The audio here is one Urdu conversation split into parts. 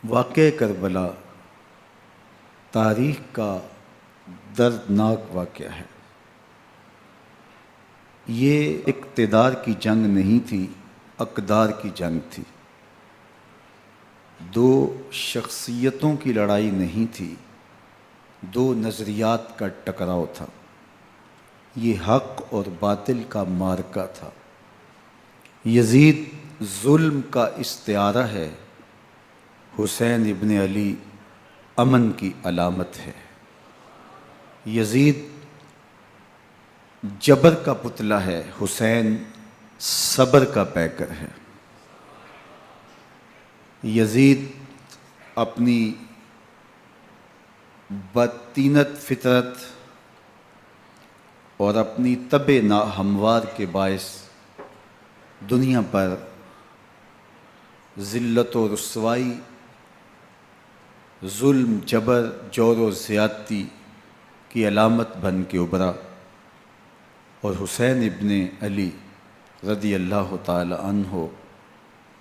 واقعہ کربلا تاریخ کا دردناک واقعہ ہے۔ یہ اقتدار کی جنگ نہیں تھی، اقدار کی جنگ تھی۔ دو شخصیتوں کی لڑائی نہیں تھی، دو نظریات کا ٹکراؤ تھا۔ یہ حق اور باطل کا معرکہ تھا۔ یزید ظلم کا استعارہ ہے، حسین ابن علی امن کی علامت ہے۔ یزید جبر کا پتلا ہے، حسین صبر کا پیکر ہے۔ یزید اپنی بدطینت فطرت اور اپنی طبع ناہموار کے باعث دنیا پر ذلت و رسوائی، ظلم، جبر، جور و زیادتی کی علامت بن کے ابھرا، اور حسین ابن علی رضی اللہ تعالی عنہ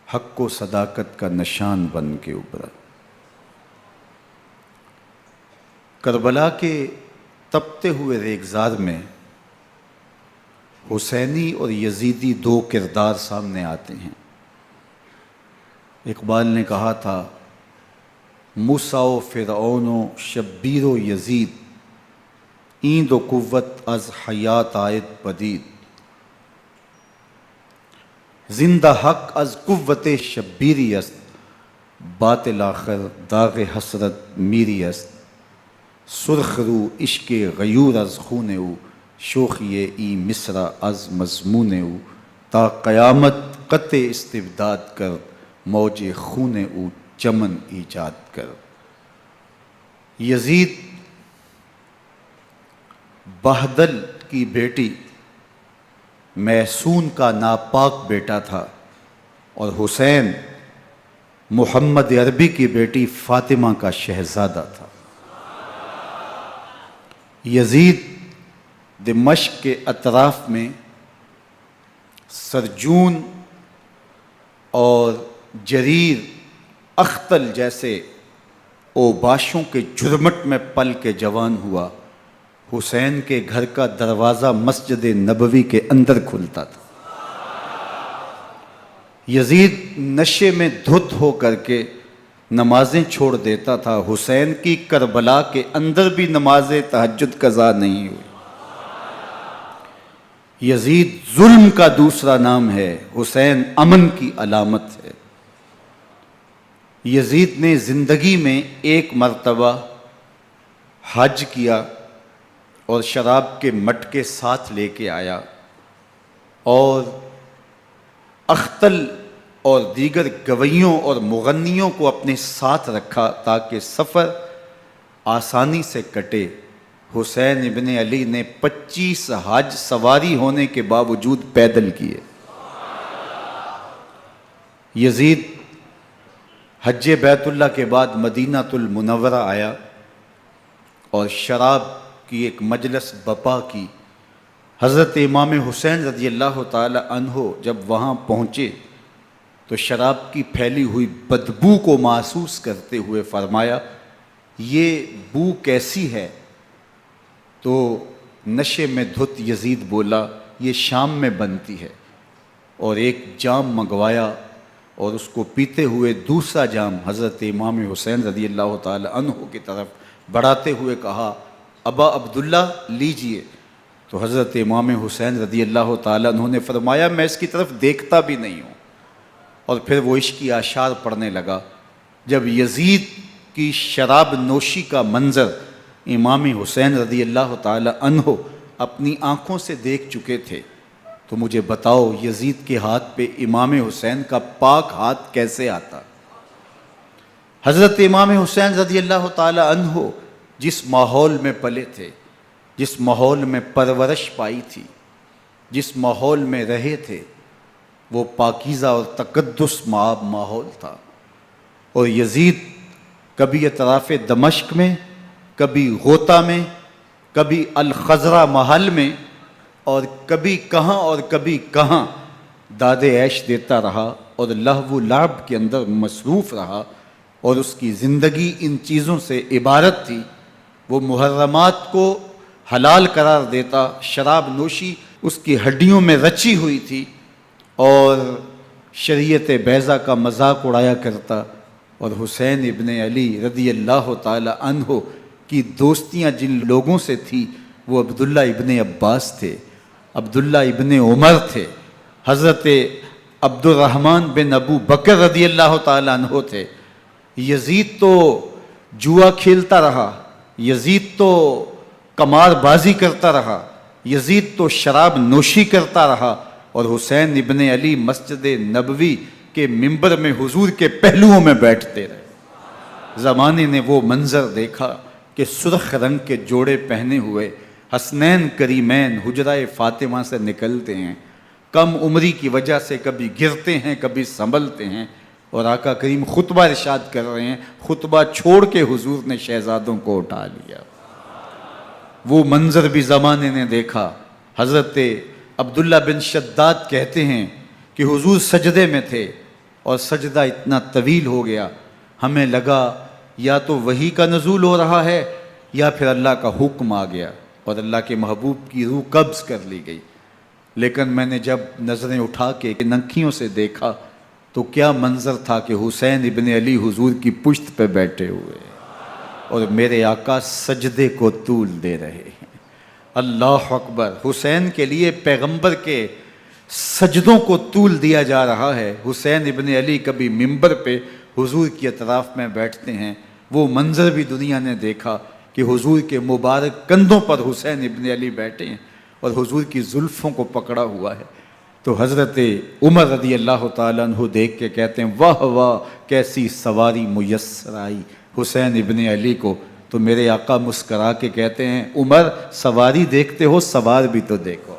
حق و صداقت کا نشان بن کے ابھرا۔ کربلا کے تپتے ہوئے ریگزار میں حسینی اور یزیدی دو کردار سامنے آتے ہیں۔ اقبال نے کہا تھا، موسیٰ و فرعون و شبیر و یزید، ایند و قوت از حیات آید پدید، زندہ حق از قوت شبیری است، باطل آخر داغ حسرت میری است، سرخ رو عشق غیور از خون او، شوخی ای مصرع از مضمون او، تا قیامت قطع استبداد کر، موج خون او چمن ایجاد کر۔ یزید بہدل کی بیٹی محسون کا ناپاک بیٹا تھا، اور حسین محمد عربی کی بیٹی فاطمہ کا شہزادہ تھا۔ یزید دمشق کے اطراف میں سرجون اور جریر اختل جیسے اوباشوں کے جرمٹ میں پل کے جوان ہوا۔ حسین کے گھر کا دروازہ مسجد نبوی کے اندر کھلتا تھا۔ یزید نشے میں دھت ہو کر کے نمازیں چھوڑ دیتا تھا۔ حسین کی کربلا کے اندر بھی نماز تہجد قضا نہیں ہوئی۔ یزید ظلم کا دوسرا نام ہے، حسین امن کی علامت ہے۔ یزید نے زندگی میں ایک مرتبہ حج کیا اور شراب کے مٹکے ساتھ لے کے آیا، اور اختل اور دیگر گویوں اور مغنیوں کو اپنے ساتھ رکھا تاکہ سفر آسانی سے کٹے۔ حسین ابن علی نے 25 حج سواری ہونے کے باوجود پیدل کیے۔ یزید حج بیت اللہ کے بعد مدینہ المنورہ آیا اور شراب کی ایک مجلس بپا کی۔ حضرت امام حسین رضی اللہ تعالی عنہ جب وہاں پہنچے تو شراب کی پھیلی ہوئی بدبو کو محسوس کرتے ہوئے فرمایا، یہ بو کیسی ہے؟ تو نشے میں دھت یزید بولا، یہ شام میں بنتی ہے، اور ایک جام منگوایا اور اس کو پیتے ہوئے دوسرا جام حضرت امام حسین رضی اللہ تعالی عنہ کی طرف بڑھاتے ہوئے کہا، ابا عبداللہ لیجئے۔ تو حضرت امام حسین رضی اللہ تعالی عنہ نے فرمایا، میں اس کی طرف دیکھتا بھی نہیں ہوں، اور پھر وہ عشقی اشعار پڑھنے لگا۔ جب یزید کی شراب نوشی کا منظر امام حسین رضی اللہ تعالی عنہ اپنی آنکھوں سے دیکھ چکے تھے تو مجھے بتاؤ، یزید کے ہاتھ پہ امام حسین کا پاک ہاتھ کیسے آتا؟ حضرت امام حسین رضی اللہ تعالی عنہ جس ماحول میں پلے تھے، جس ماحول میں پرورش پائی تھی، جس ماحول میں رہے تھے، وہ پاکیزہ اور تقدس مآب ماحول تھا۔ اور یزید کبھی اطراف دمشق میں، کبھی غوطہ میں، کبھی الخضرہ محل میں، اور کبھی کہاں داد عیش دیتا رہا اور لہو و لعب کے اندر مصروف رہا، اور اس کی زندگی ان چیزوں سے عبارت تھی۔ وہ محرمات کو حلال قرار دیتا، شراب نوشی اس کی ہڈیوں میں رچی ہوئی تھی، اور شریعت بیضا کا مذاق اڑایا کرتا۔ اور حسین ابن علی رضی اللہ تعالی عنہ کی دوستیاں جن لوگوں سے تھی وہ عبداللہ ابن عباس تھے، عبداللہ ابن عمر تھے، حضرت عبد الرحمن بن ابو بکر رضی اللہ تعالی عنہ تھے۔ یزید تو جوا کھیلتا رہا، یزید تو قمار بازی کرتا رہا، یزید تو شراب نوشی کرتا رہا، اور حسین ابن علی مسجد نبوی کے ممبر میں حضور کے پہلوؤں میں بیٹھتے رہے۔ زمانے نے وہ منظر دیکھا کہ سرخ رنگ کے جوڑے پہنے ہوئے حسنین کریمین حجرہ فاطمہ سے نکلتے ہیں، کم عمری کی وجہ سے کبھی گرتے ہیں کبھی سنبھلتے ہیں، اور آقا کریم خطبہ ارشاد کر رہے ہیں، خطبہ چھوڑ کے حضور نے شہزادوں کو اٹھا لیا۔ وہ منظر بھی زمانے نے دیکھا۔ حضرت عبداللہ بن شداد کہتے ہیں کہ حضور سجدے میں تھے اور سجدہ اتنا طویل ہو گیا، ہمیں لگا یا تو وحی کا نزول ہو رہا ہے یا پھر اللہ کا حکم آ گیا اور اللہ کے محبوب کی روح قبض کر لی گئی۔ لیکن میں نے جب نظریں اٹھا کے ننکیوں سے دیکھا تو کیا منظر تھا کہ حسین ابن علی حضور کی پشت پہ بیٹھے ہوئے اور میرے آقا سجدے کو طول دے رہے ہیں۔ اللہ اکبر! حسین کے لیے پیغمبر کے سجدوں کو طول دیا جا رہا ہے۔ حسین ابن علی کبھی ممبر پہ حضور کی اطراف میں بیٹھتے ہیں، وہ منظر بھی دنیا نے دیکھا کہ حضور کے مبارک کندھوں پر حسین ابن علی بیٹھے ہیں اور حضور کی زلفوں کو پکڑا ہوا ہے۔ تو حضرت عمر رضی اللہ تعالیٰ عنہ دیکھ کے کہتے ہیں واہ واہ کیسی سواری میسر آئی حسین ابن علی کو۔ تو میرے آقا مسکرا کے کہتے ہیں عمر سواری دیکھتے ہو سوار بھی تو دیکھو۔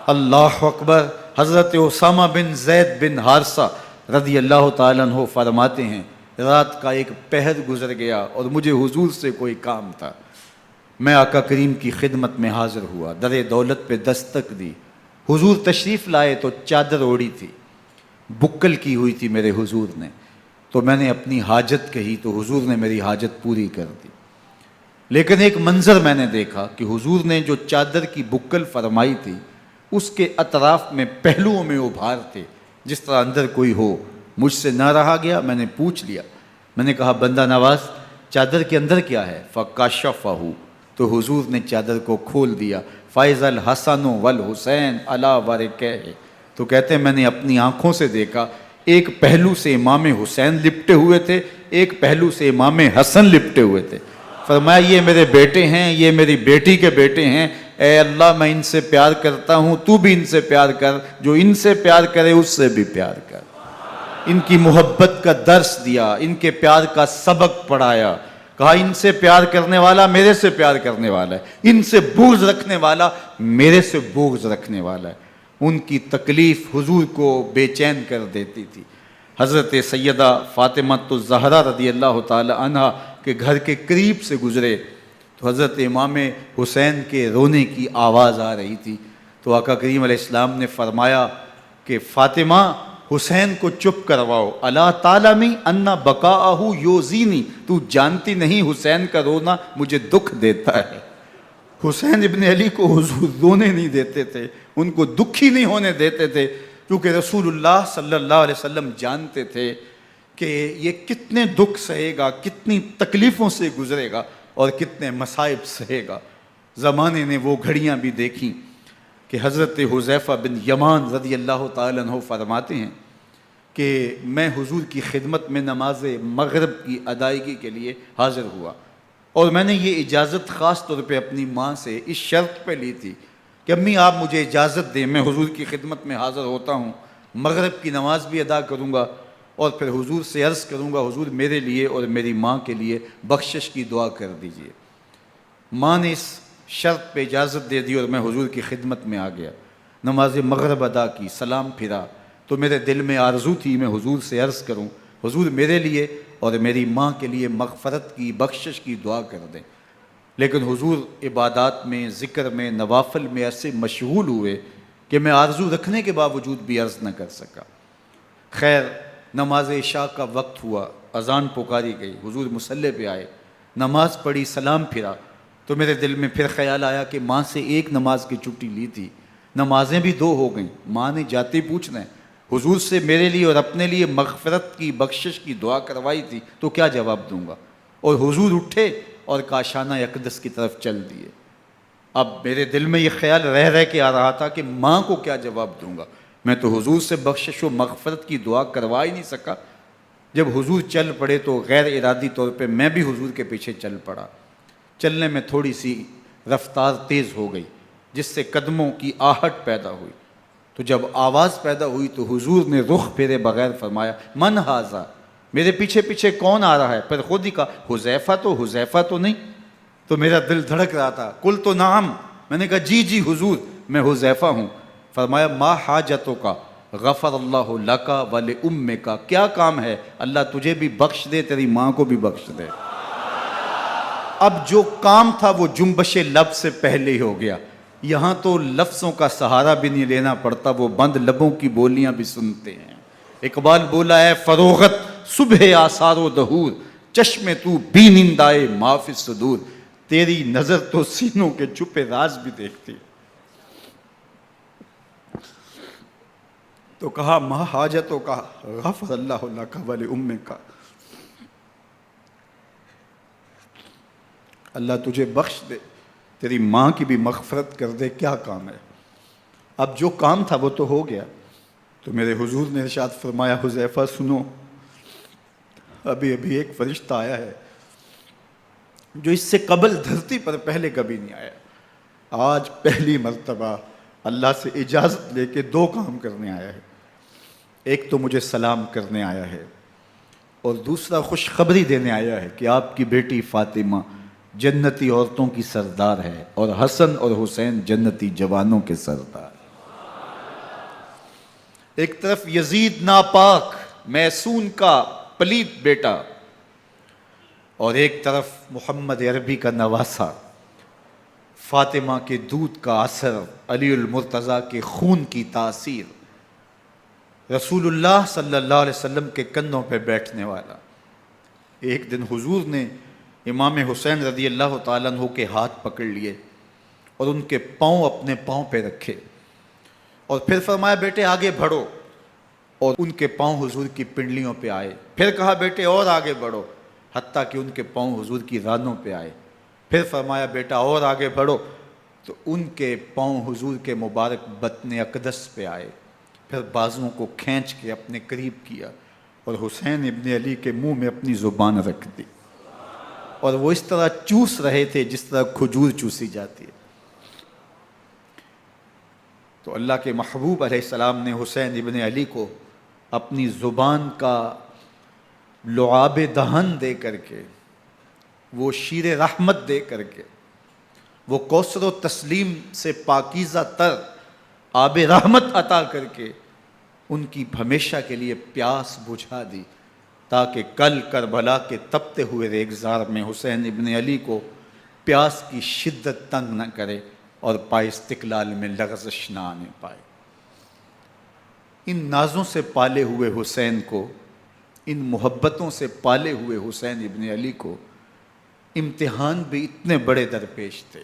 اللہ اکبر! حضرت اسامہ بن زید بن حارثہ رضی اللہ تعالیٰ عنہ فرماتے ہیں رات کا ایک پہر گزر گیا اور مجھے حضور سے کوئی کام تھا، میں آقا کریم کی خدمت میں حاضر ہوا، در دولت پہ دستک دی، حضور تشریف لائے تو چادر اوڑی تھی، بکل کی ہوئی تھی میرے حضور نے، تو میں نے اپنی حاجت کہی تو حضور نے میری حاجت پوری کر دی۔ لیکن ایک منظر میں نے دیکھا کہ حضور نے جو چادر کی بکل فرمائی تھی اس کے اطراف میں پہلوؤں میں ابھار تھے جس طرح اندر کوئی ہو۔ مجھ سے نہ رہا گیا، میں نے پوچھ لیا، میں نے کہا بندہ نواز چادر کے اندر کیا ہے؟ فَكَشَفَهُ، تو حضور نے چادر کو کھول دیا۔ فَإِذَا الْحَسَنُ وَالْحُسَيْنُ عَلَىٰ وَرِكَيْهِ، تو کہتے ہیں میں نے اپنی آنکھوں سے دیکھا ایک پہلو سے امام حسین لپٹے ہوئے تھے، ایک پہلو سے امام حسن لپٹے ہوئے تھے۔ فرمایا یہ میرے بیٹے ہیں، یہ میری بیٹی کے بیٹے ہیں، اے اللہ میں ان سے پیار کرتا ہوں، تو بھی ان سے پیار کر، جو ان سے پیار کرے اس سے بھی پیار کر۔ ان کی محبت کا درس دیا، ان کے پیار کا سبق پڑھایا، کہا ان سے پیار کرنے والا میرے سے پیار کرنے والا ہے، ان سے بغض رکھنے والا میرے سے بغض رکھنے والا ہے۔ ان کی تکلیف حضور کو بے چین کر دیتی تھی۔ حضرت سیدہ فاطمہ الزہرا رضی اللہ تعالی عنہ کے گھر کے قریب سے گزرے تو حضرت امام حسین کے رونے کی آواز آ رہی تھی، تو آقا کریم علیہ السلام نے فرمایا کہ فاطمہ حسین کو چپ کرواؤ، الا تعلمی ان بقاءہ یوزینی، تو جانتی نہیں حسین کا رونا مجھے دکھ دیتا ہے۔ حسین ابن علی کو حضور رونے نہیں دیتے تھے، ان کو دکھی نہیں ہونے دیتے تھے، کیونکہ رسول اللہ صلی اللہ علیہ وسلم جانتے تھے کہ یہ کتنے دکھ سہے گا، کتنی تکلیفوں سے گزرے گا اور کتنے مصائب سہے گا۔ زمانے نے وہ گھڑیاں بھی دیکھیں کہ حضرت حذیفہ بن یمان رضی اللہ تعالیٰ عنہ فرماتے ہیں کہ میں حضور کی خدمت میں نماز مغرب کی ادائیگی کے لیے حاضر ہوا، اور میں نے یہ اجازت خاص طور پہ اپنی ماں سے اس شرط پہ لی تھی کہ امی آپ مجھے اجازت دیں، میں حضور کی خدمت میں حاضر ہوتا ہوں، مغرب کی نماز بھی ادا کروں گا اور پھر حضور سے عرض کروں گا حضور میرے لیے اور میری ماں کے لیے بخشش کی دعا کر دیجئے۔ ماں نے اس شرط پہ اجازت دے دی اور میں حضور کی خدمت میں آ گیا، نماز مغرب ادا کی، سلام پھرا تو میرے دل میں آرزو تھی میں حضور سے عرض کروں حضور میرے لیے اور میری ماں کے لیے مغفرت کی بخشش کی دعا کر دیں، لیکن حضور عبادات میں ذکر میں نوافل میں ایسے مشغول ہوئے کہ میں آرزو رکھنے کے باوجود بھی عرض نہ کر سکا۔ خیر نماز عشاء کا وقت ہوا، اذان پکاری گئی، حضور مصلی پہ آئے، نماز پڑھی، سلام پھرا، تو میرے دل میں پھر خیال آیا کہ ماں سے ایک نماز کی چھٹی لی تھی، نمازیں بھی 2 ہو گئیں، ماں نے جاتے پوچھنا ہے حضور سے میرے لیے اور اپنے لیے مغفرت کی، بخشش کی دعا کروائی تھی، تو کیا جواب دوں گا؟ اور حضور اٹھے اور کاشانہ اقدس کی طرف چل دیے۔ اب میرے دل میں یہ خیال رہ کے آ رہا تھا کہ ماں کو کیا جواب دوں گا، میں تو حضور سے بخشش و مغفرت کی دعا کروا ہی نہیں سکا۔ جب حضور چل پڑے تو غیر ارادی طور پہ میں بھی حضور کے پیچھے چل پڑا۔ چلنے میں تھوڑی سی رفتار تیز ہو گئی، جس سے قدموں کی آہٹ پیدا ہوئی، تو جب آواز پیدا ہوئی تو حضور نے رخ پھیرے بغیر فرمایا من ھذا، میرے پیچھے پیچھے کون آ رہا ہے؟ پھر خود ہی کہا حذیفہ تو نہیں؟ تو میرا دل دھڑک رہا تھا، قلت نعم، میں نے کہا جی حضور میں حذیفہ ہوں۔ فرمایا ما حاجتک غفر اللہ لک ولامک، کیا کام ہے؟ اللہ تجھے بھی بخش دے، تیری ماں کو بھی بخش دے۔ اب جو کام تھا وہ جنبش لب سے پہلے ہی ہو گیا، یہاں تو لفظوں کا سہارا بھی نہیں لینا پڑتا، وہ بند لبوں کی بولیاں بھی سنتے ہیں۔ اقبال بولا ہے فروغت صبح آثار و دہور، چشم تو بی نندائے ما فی الصدور، تیری نظر تو سینوں کے چھپے راز بھی دیکھتی۔ تو کہا ما حاجتوں کا غفر اللہ لک ولامک، اللہ تجھے بخش دے، تیری ماں کی بھی مغفرت کر دے، کیا کام ہے؟ اب جو کام تھا وہ تو ہو گیا۔ تو میرے حضور نے ارشاد فرمایا حذیفہ سنو، ابھی ایک فرشتہ آیا ہے جو اس سے قبل دھرتی پر پہلے کبھی نہیں آیا، آج پہلی مرتبہ اللہ سے اجازت لے کے 2 کام کرنے آیا ہے، ایک تو مجھے سلام کرنے آیا ہے اور دوسرا خوشخبری دینے آیا ہے کہ آپ کی بیٹی فاطمہ جنتی عورتوں کی سردار ہے اور حسن اور حسین جنتی جوانوں کے سردار۔ ایک طرف یزید ناپاک میسون کا پلیت بیٹا، اور ایک طرف محمد عربی کا نواسا، فاطمہ کے دودھ کا اثر، علی المرتضیٰ کے خون کی تاثیر، رسول اللہ صلی اللہ علیہ وسلم کے کندھوں پہ بیٹھنے والا۔ ایک دن حضور نے امام حسین رضی اللہ تعالیٰ عنہ کے ہاتھ پکڑ لیے اور ان کے پاؤں اپنے پاؤں پہ رکھے اور پھر فرمایا بیٹے آگے بڑھو، اور ان کے پاؤں حضور کی پنڈلیوں پہ آئے، پھر کہا بیٹے اور آگے بڑھو، حتیٰ کہ ان کے پاؤں حضور کی رانوں پہ آئے، پھر فرمایا بیٹا اور آگے بڑھو، تو ان کے پاؤں حضور کے مبارک بطن اقدس پہ آئے، پھر بازوؤں کو کھینچ کے اپنے قریب کیا اور حسین ابن علی کے منہ میں اپنی زبان رکھ دی، اور وہ اس طرح چوس رہے تھے جس طرح کھجور چوسی جاتی ہے۔ تو اللہ کے محبوب علیہ السلام نے حسین ابن علی کو اپنی زبان کا لعاب دہن دے کر کے، وہ شیر رحمت دے کر کے، وہ کوثر و تسلیم سے پاکیزہ تر آب رحمت عطا کر کے ان کی ہمیشہ کے لیے پیاس بجھا دی، تاکہ کل کربلا کے تپتے ہوئے ریگزار میں حسین ابن علی کو پیاس کی شدت تنگ نہ کرے اور پائے استقلال میں لغزش نہ آنے پائے۔ ان نازوں سے پالے ہوئے حسین کو، ان محبتوں سے پالے ہوئے حسین ابن علی کو امتحان بھی اتنے بڑے درپیش تھے۔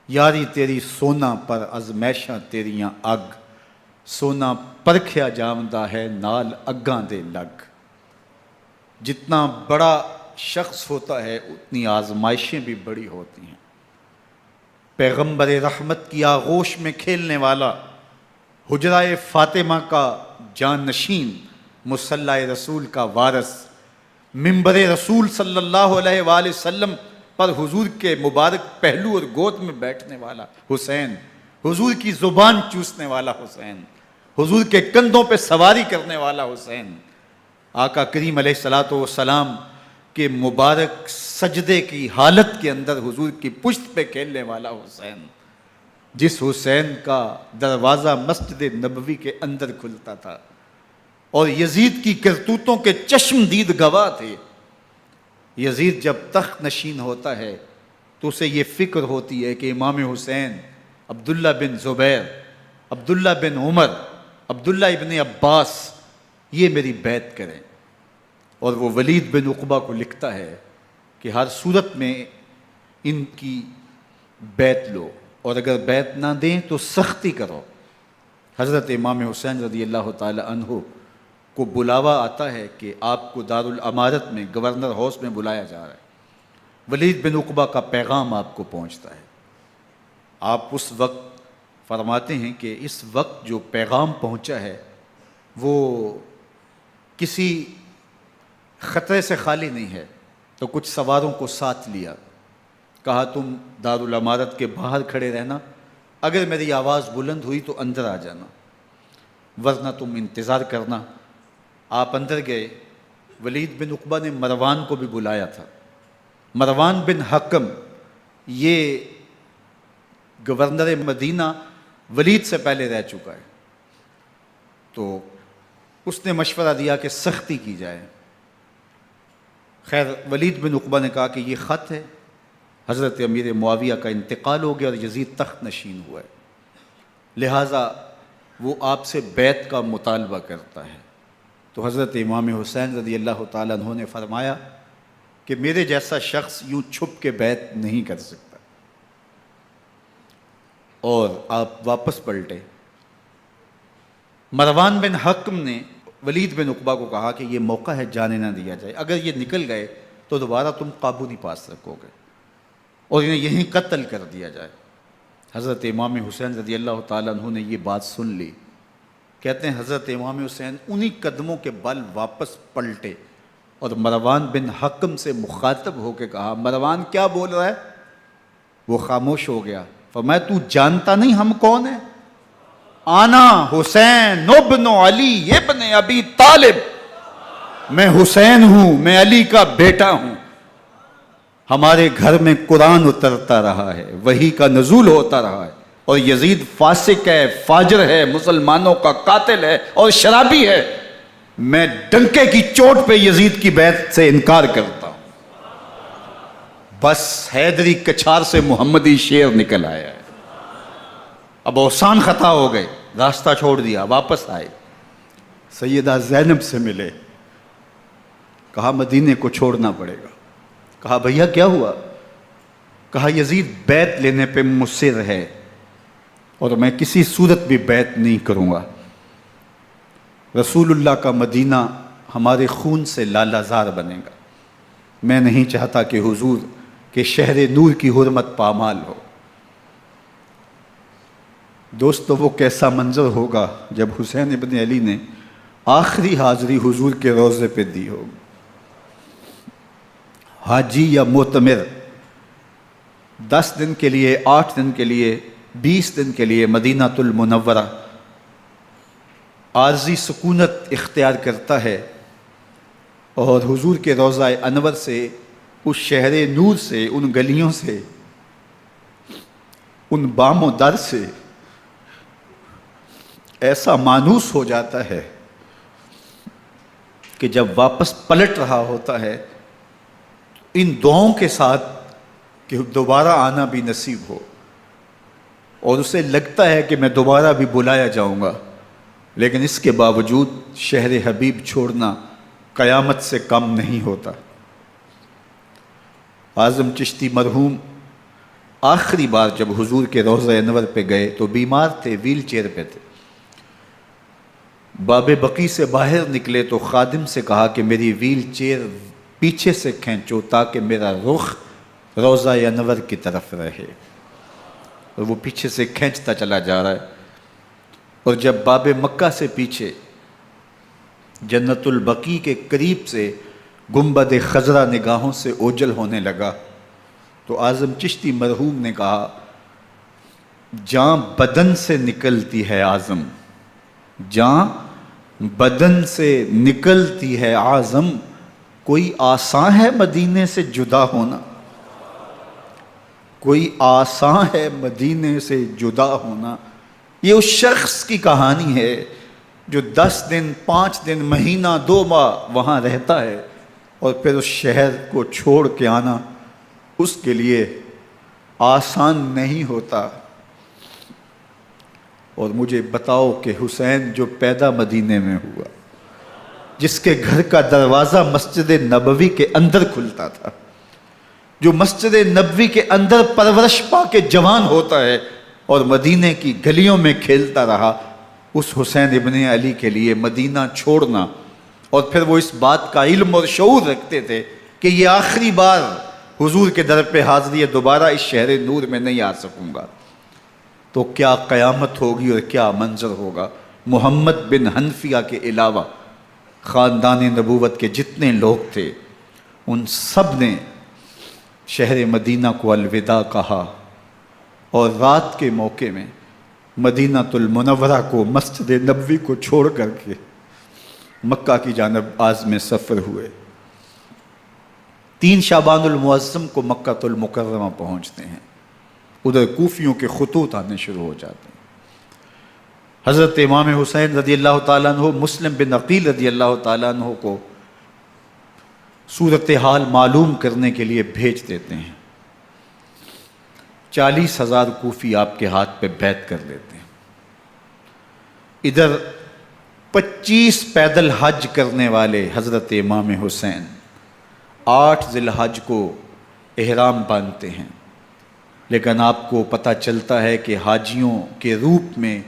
یاری تیری سونا پر ازمیشاں تیریاں اگ، سونا پرکھیا جامدہ ہے نال اگاں دے لگ۔ جتنا بڑا شخص ہوتا ہے اتنی آزمائشیں بھی بڑی ہوتی ہیں۔ پیغمبر رحمت کی آغوش میں کھیلنے والا، حجرہ فاطمہ کا جانشین، مصلی رسول کا وارث، منبر رسول صلی اللہ علیہ وآلہ وسلم پر حضور کے مبارک پہلو اور گود میں بیٹھنے والا حسین، حضور کی زبان چوسنے والا حسین، حضور کے کندھوں پہ سواری کرنے والا حسین، آقا کریم علیہ الصلوۃ والسلام کے مبارک سجدے کی حالت کے اندر حضور کی پشت پہ کھیلنے والا حسین، جس حسین کا دروازہ مسجد نبوی کے اندر کھلتا تھا اور یزید کی کرتوتوں کے چشم دید گواہ تھے۔ یزید جب تخت نشین ہوتا ہے تو اسے یہ فکر ہوتی ہے کہ امام حسین، عبداللہ بن زبیر، عبداللہ بن عمر، عبداللہ ابن عباس یہ میری بیعت کریں۔ اور وہ ولید بن عقبہ کو لکھتا ہے کہ ہر صورت میں ان کی بیعت لو، اور اگر بیعت نہ دیں تو سختی کرو۔ حضرت امام حسین رضی اللہ تعالی عنہ کو بلاوا آتا ہے کہ آپ کو دارالامارت میں گورنر ہاؤس میں بلایا جا رہا ہے، ولید بن عقبہ کا پیغام آپ کو پہنچتا ہے۔ آپ اس وقت فرماتے ہیں کہ اس وقت جو پیغام پہنچا ہے وہ کسی خطرے سے خالی نہیں ہے، تو کچھ سواروں کو ساتھ لیا، کہا تم دارالامارت کے باہر کھڑے رہنا، اگر میری آواز بلند ہوئی تو اندر آ جانا، ورنہ تم انتظار کرنا۔ آپ اندر گئے۔ ولید بن عقبہ نے مروان کو بھی بلایا تھا۔ مروان بن حکم یہ گورنر مدینہ ولید سے پہلے رہ چکا ہے، تو اس نے مشورہ دیا کہ سختی کی جائے۔ خیر ولید بن عقبہ نے کہا کہ یہ خط ہے، حضرت امیر معاویہ کا انتقال ہو گیا اور یزید تخت نشین ہوا ہے، لہٰذا وہ آپ سے بیعت کا مطالبہ کرتا ہے۔ تو حضرت امام حسین رضی اللہ تعالیٰ عنہ نے فرمایا کہ میرے جیسا شخص یوں چھپ کے بیعت نہیں کر سکتا، اور آپ واپس پلٹے۔ مروان بن حکم نے ولید بن عقبہ کو کہا کہ یہ موقع ہے جانے نہ دیا جائے، اگر یہ نکل گئے تو دوبارہ تم قابو نہیں پا سکو گے، اور انہیں یہیں قتل کر دیا جائے۔ حضرت امام حسین رضی اللہ تعالیٰ عنہ نے یہ بات سن لی۔ کہتے ہیں حضرت امام حسین انہی قدموں کے بل واپس پلٹے اور مروان بن حکم سے مخاطب ہو کے کہا، مروان کیا بول رہا ہے؟ وہ خاموش ہو گیا۔ فرمایا تو جانتا نہیں ہم کون ہیں؟ آنا حسین ابن علی ابن ابی طالب، میں حسین ہوں، میں علی کا بیٹا ہوں، ہمارے گھر میں قرآن اترتا رہا ہے، وحی کا نزول ہوتا رہا ہے، اور یزید فاسق ہے، فاجر ہے، مسلمانوں کا قاتل ہے اور شرابی ہے، میں ڈنکے کی چوٹ پہ یزید کی بیعت سے انکار کرتا ہوں۔ بس حیدری کچھار سے محمدی شیر نکل آیا ہے۔ اب اوسان خطا ہو گئے، راستہ چھوڑ دیا، واپس آئے، سیدہ زینب سے ملے، کہا مدینے کو چھوڑنا پڑے گا۔ کہا بھیا کیا ہوا؟ کہا یزید بیعت لینے پہ مصر ہے اور میں کسی صورت بھی بیعت نہیں کروں گا۔ رسول اللہ کا مدینہ ہمارے خون سے لالا زار بنے گا، میں نہیں چاہتا کہ حضور کے شہر نور کی حرمت پامال ہو۔ دوستو وہ کیسا منظر ہوگا جب حسین ابن علی نے آخری حاضری حضور کے روضے پہ دی ہوگی۔ حاجی یا معتمر 10 دن کے لیے، 8 دن کے لیے، 20 دن کے لیے مدینہ المنورہ عارضی سکونت اختیار کرتا ہے، اور حضور کے روضہ انور سے، اس شہر نور سے، ان گلیوں سے، ان بام و در سے ایسا مانوس ہو جاتا ہے کہ جب واپس پلٹ رہا ہوتا ہے ان دعاؤں کے ساتھ کہ دوبارہ آنا بھی نصیب ہو، اور اسے لگتا ہے کہ میں دوبارہ بھی بلایا جاؤں گا، لیکن اس کے باوجود شہر حبیب چھوڑنا قیامت سے کم نہیں ہوتا۔ اعظم چشتی مرحوم آخری بار جب حضور کے روضہ انور پہ گئے تو بیمار تھے، ویل چیئر پہ تھے۔ باب بقی سے باہر نکلے تو خادم سے کہا کہ میری ویل چیئر پیچھے سے کھینچو تاکہ میرا رخ روضہ انور کی طرف رہے، اور وہ پیچھے سے کھینچتا چلا جا رہا ہے، اور جب باب مکہ سے پیچھے جنت البقیع کے قریب سے گنبد خضرا نگاہوں سے اوجل ہونے لگا تو اعظم چشتی مرحوم نے کہا، جان بدن سے نکلتی ہے اعظم، جان بدن سے نکلتی ہے اعظم، کوئی آسان ہے مدینے سے جدا ہونا، کوئی آسان ہے مدینے سے جدا ہونا۔ یہ اس شخص کی کہانی ہے جو 10 دن، 5 دن، مہینہ، 2 ماہ وہاں رہتا ہے، اور پھر اس شہر کو چھوڑ کے آنا اس کے لیے آسان نہیں ہوتا۔ اور مجھے بتاؤ کہ حسین جو پیدا مدینے میں ہوا، جس کے گھر کا دروازہ مسجد نبوی کے اندر کھلتا تھا، جو مسجد نبوی کے اندر پرورش پا کے جوان ہوتا ہے اور مدینے کی گلیوں میں کھیلتا رہا، اس حسین ابن علی کے لیے مدینہ چھوڑنا، اور پھر وہ اس بات کا علم اور شعور رکھتے تھے کہ یہ آخری بار حضور کے در پہ حاضری ہے، دوبارہ اس شہر نور میں نہیں آ سکوں گا، تو کیا قیامت ہوگی اور کیا منظر ہوگا۔ محمد بن حنفیہ کے علاوہ خاندان نبوت کے جتنے لوگ تھے ان سب نے شہر مدینہ کو الوداع کہا، اور رات کے موقع میں مدینہ المنورہ کو، مسجد نبوی کو چھوڑ کر کے مکہ کی جانب عازم سفر ہوئے۔ 3 شعبان المعظم کو مکہ المکرمہ پہنچتے ہیں، ادھر کوفیوں کے خطوط آنے شروع ہو جاتے ہیں۔ حضرت امام حسین رضی اللہ تعالیٰ عنہ مسلم بن عقیل رضی اللہ تعالیٰ عنہ کو صورتحال معلوم کرنے کے لیے بھیج دیتے ہیں۔ 40,000 کوفی آپ کے ہاتھ پہ بیعت کر لیتے ہیں۔ ادھر 25 پیدل حج کرنے والے حضرت امام حسین 8 ذی الحج کو احرام باندھتے ہیں، لیکن آپ کو پتہ چلتا ہے کہ حاجیوں کے روپ میں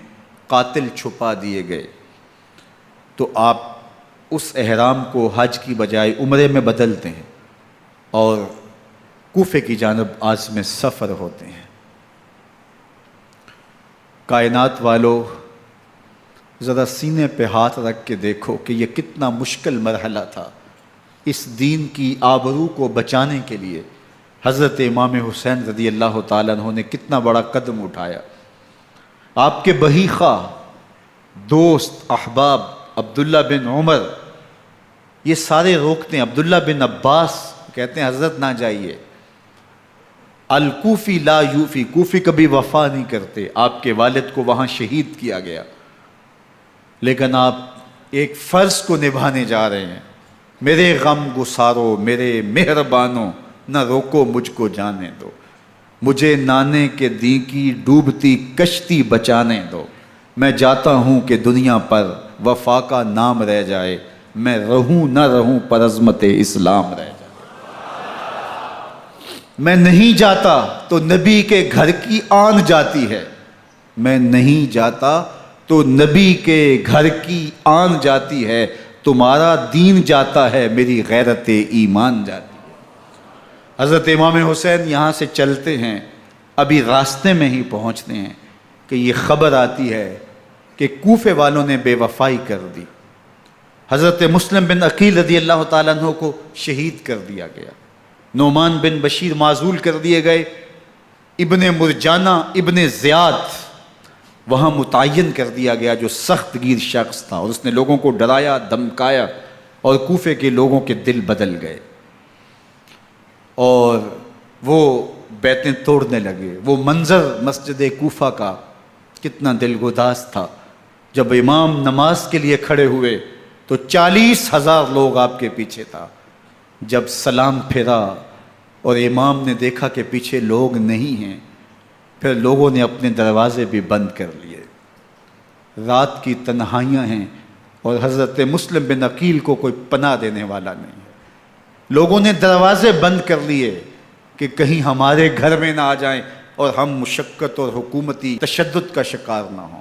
قاتل چھپا دیے گئے، تو آپ اس احرام کو حج کی بجائے عمرے میں بدلتے ہیں اور کوفے کی جانب عازم سفر ہوتے ہیں۔ کائنات والو، ذرا سینے پہ ہاتھ رکھ کے دیکھو کہ یہ کتنا مشکل مرحلہ تھا۔ اس دین کی آبرو کو بچانے کے لیے حضرت امام حسین رضی اللہ تعالیٰ عنہ نے کتنا بڑا قدم اٹھایا۔ آپ کے بہی خواہ، دوست، احباب عبداللہ بن عمر یہ سارے روکتے ہیں۔ عبداللہ بن عباس کہتے ہیں حضرت نہ جائیے، الکوفی لا یوفی، کوفی کبھی وفا نہیں کرتے، آپ کے والد کو وہاں شہید کیا گیا، لیکن آپ ایک فرض کو نبھانے جا رہے ہیں۔ میرے غم گسارو، میرے مہربانوں، نہ روکو مجھ کو جانے دو، مجھے نانے کے دی کی ڈوبتی کشتی بچانے دو، میں جاتا ہوں کہ دنیا پر وفا کا نام رہ جائے، میں رہوں نہ رہوں پر عظمت اسلام رہ جائے۔ میں نہیں جاتا تو نبی کے گھر کی آن جاتی ہے، میں نہیں جاتا تو نبی کے گھر کی آن جاتی ہے، تمہارا دین جاتا ہے میری غیرت ایمان جاتی ہے۔ حضرت امام حسین یہاں سے چلتے ہیں، ابھی راستے میں ہی پہنچتے ہیں کہ یہ خبر آتی ہے کہ کوفے والوں نے بے وفائی کر دی، حضرت مسلم بن عقیل رضی اللہ تعالیٰ عنہ کو شہید کر دیا گیا، نعمان بن بشیر معزول کر دیے گئے، ابن مرجانہ ابن زیاد وہاں متعین کر دیا گیا جو سخت گیر شخص تھا، اور اس نے لوگوں کو ڈرایا، دھمکایا، اور کوفے کے لوگوں کے دل بدل گئے اور وہ بیتیں توڑنے لگے۔ وہ منظر مسجد کوفہ کا کتنا دلگداز تھا۔ جب امام نماز کے لیے کھڑے ہوئے تو 40,000 لوگ آپ کے پیچھے تھا۔ جب سلام پھیرا اور امام نے دیکھا کہ پیچھے لوگ نہیں ہیں، پھر لوگوں نے اپنے دروازے بھی بند کر لیے۔ رات کی تنہائیاں ہیں اور حضرت مسلم بن عقیل کو کوئی پناہ دینے والا نہیں ہے۔ لوگوں نے دروازے بند کر لیے کہ کہیں ہمارے گھر میں نہ آ جائیں اور ہم مشقت اور حکومتی تشدد کا شکار نہ ہوں۔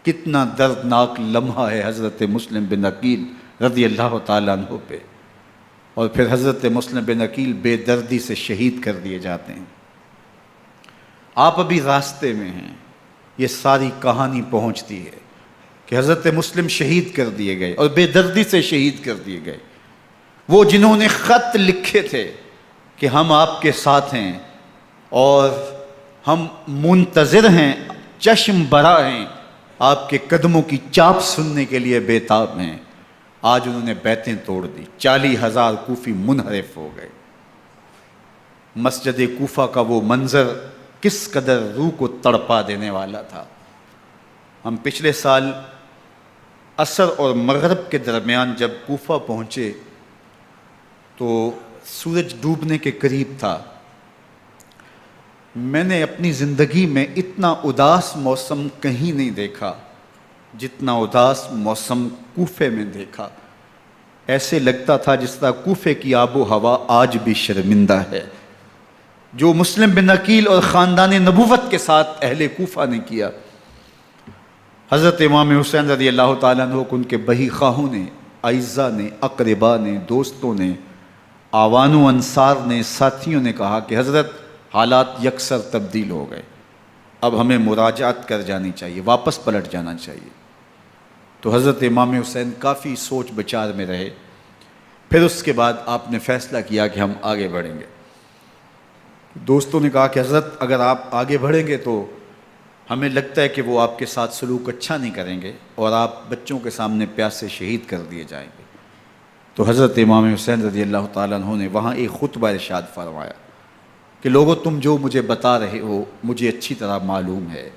کتنا دردناک لمحہ ہے حضرت مسلم بن عقیل رضی اللہ تعالیٰ عنہ پہ، اور پھر حضرت مسلم بن عقیل بے دردی سے شہید کر دیے جاتے ہیں۔ آپ ابھی راستے میں ہیں، یہ ساری کہانی پہنچتی ہے کہ حضرت مسلم شہید کر دیے گئے اور بے دردی سے شہید کر دیے گئے۔ وہ جنہوں نے خط لکھے تھے کہ ہم آپ کے ساتھ ہیں اور ہم منتظر ہیں، چشم برا ہیں، آپ کے قدموں کی چاپ سننے کے لیے بےتاب ہیں، آج انہوں نے بیتیں توڑ دی۔ 40,000 کوفی منحرف ہو گئے۔ مسجد کوفہ کا وہ منظر کس قدر روح کو تڑپا دینے والا تھا۔ ہم پچھلے سال عصر اور مغرب کے درمیان جب کوفہ پہنچے تو سورج ڈوبنے کے قریب تھا۔ میں نے اپنی زندگی میں اتنا اداس موسم کہیں نہیں دیکھا جتنا اداس موسم کوفے میں دیکھا۔ ایسے لگتا تھا جس طرح کوفے کی آب و ہوا آج بھی شرمندہ ہے۔ جو مسلم بن عقیل اور خاندان نبوت کے ساتھ اہل کوفہ نے کیا، حضرت امام حسین رضی اللہ تعالیٰ عنہ کو ان کے بہی خواہوں نے، اعزاء نے، اقربا نے، دوستوں نے، آوان و انصار نے، ساتھیوں نے کہا کہ حضرت حالات یکسر تبدیل ہو گئے، اب ہمیں مراجعت کر جانی چاہیے، واپس پلٹ جانا چاہیے۔ تو حضرت امام حسین کافی سوچ بچار میں رہے، پھر اس کے بعد آپ نے فیصلہ کیا کہ ہم آگے بڑھیں گے۔ دوستوں نے کہا کہ حضرت اگر آپ آگے بڑھیں گے تو ہمیں لگتا ہے کہ وہ آپ کے ساتھ سلوک اچھا نہیں کریں گے اور آپ بچوں کے سامنے پیاس سے شہید کر دیے جائیں گے۔ تو حضرت امام حسین رضی اللہ تعالیٰ عنہ نے وہاں ایک خطبہ ارشاد فرمایا کہ لوگو تم جو مجھے بتا رہے ہو مجھے اچھی طرح معلوم ہے،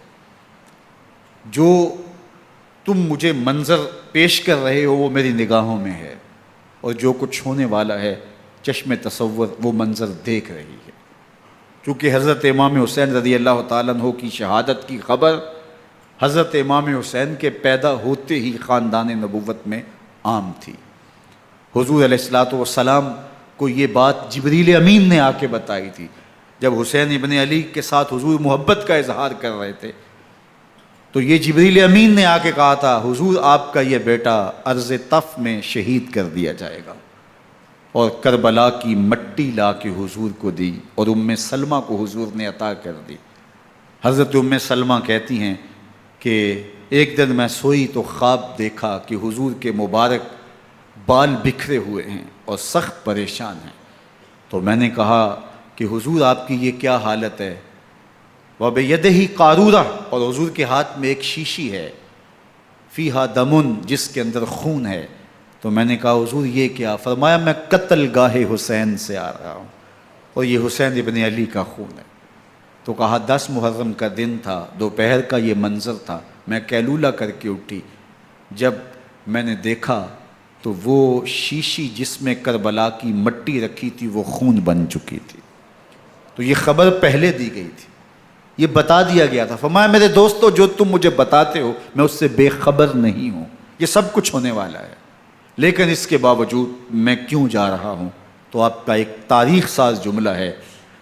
جو تم مجھے منظر پیش کر رہے ہو وہ میری نگاہوں میں ہے، اور جو کچھ ہونے والا ہے چشم تصور وہ منظر دیکھ رہی ہے۔ چونکہ حضرت امام حسین رضی اللہ تعالیٰ عنہ کی شہادت کی خبر حضرت امام حسین کے پیدا ہوتے ہی خاندان نبوت میں عام تھی۔ حضور علیہ الصلوۃ والسلام کو یہ بات جبریل امین نے آ کے بتائی تھی جب حسین ابن علی کے ساتھ حضور محبت کا اظہار کر رہے تھے، تو یہ جبریل امین نے آ کے کہا تھا حضور آپ کا یہ بیٹا ارض طف میں شہید کر دیا جائے گا، اور کربلا کی مٹی لا کے حضور کو دی اور ام سلمہ کو حضور نے عطا کر دی۔ حضرت ام سلمہ کہتی ہیں کہ ایک دن میں سوئی تو خواب دیکھا کہ حضور کے مبارک بال بکھرے ہوئے ہیں اور سخت پریشان ہیں، تو میں نے کہا کہ حضور آپ کی یہ کیا حالت ہے؟ وَبِيَدِهِ قَارُورَةٌ، اور حضور کے ہاتھ میں ایک شیشی ہے، فِيهَا دَمٌ، جس کے اندر خون ہے۔ تو میں نے کہا حضور یہ کیا؟ فرمایا میں قتل گاہ حسین سے آ رہا ہوں اور یہ حسین ابن علی کا خون ہے۔ تو کہا 10 محرم کا دن تھا، دوپہر کا یہ منظر تھا، میں کیلولہ کر کے اٹھی، جب میں نے دیکھا تو وہ شیشی جس میں کربلا کی مٹی رکھی تھی وہ خون بن چکی تھی۔ تو یہ خبر پہلے دی گئی تھی، یہ بتا دیا گیا تھا۔ فرمایا میرے دوستو جو تم مجھے بتاتے ہو میں اس سے بے خبر نہیں ہوں، یہ سب کچھ ہونے والا ہے، لیکن اس کے باوجود میں کیوں جا رہا ہوں؟ تو آپ کا ایک تاریخ ساز جملہ ہے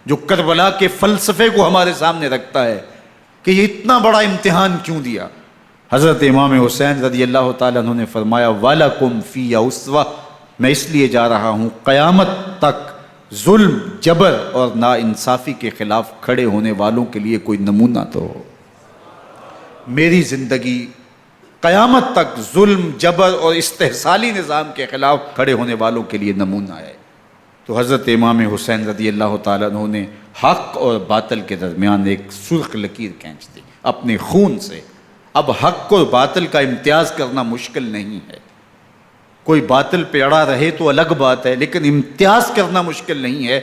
جو کربلا کے فلسفے کو ہمارے سامنے رکھتا ہے کہ یہ اتنا بڑا امتحان کیوں دیا۔ حضرت امام حسین رضی اللہ تعالیٰ عنہ نے فرمایا وَلَكُمْ فِي أُسْوَةٌ، میں اس لیے جا رہا ہوں قیامت تک ظلم، جبر اور ناانصافی کے خلاف کھڑے ہونے والوں کے لیے کوئی نمونہ تو ہو۔ میری زندگی قیامت تک ظلم، جبر اور استحصالی نظام کے خلاف کھڑے ہونے والوں کے لیے نمونہ ہے۔ تو حضرت امام حسین رضی اللہ تعالیٰ عنہ نے حق اور باطل کے درمیان ایک سرخ لکیر کھینچ دی اپنے خون سے۔ اب حق اور باطل کا امتیاز کرنا مشکل نہیں ہے، کوئی باطل پہ اڑا رہے تو الگ بات ہے، لیکن امتیاز کرنا مشکل نہیں ہے۔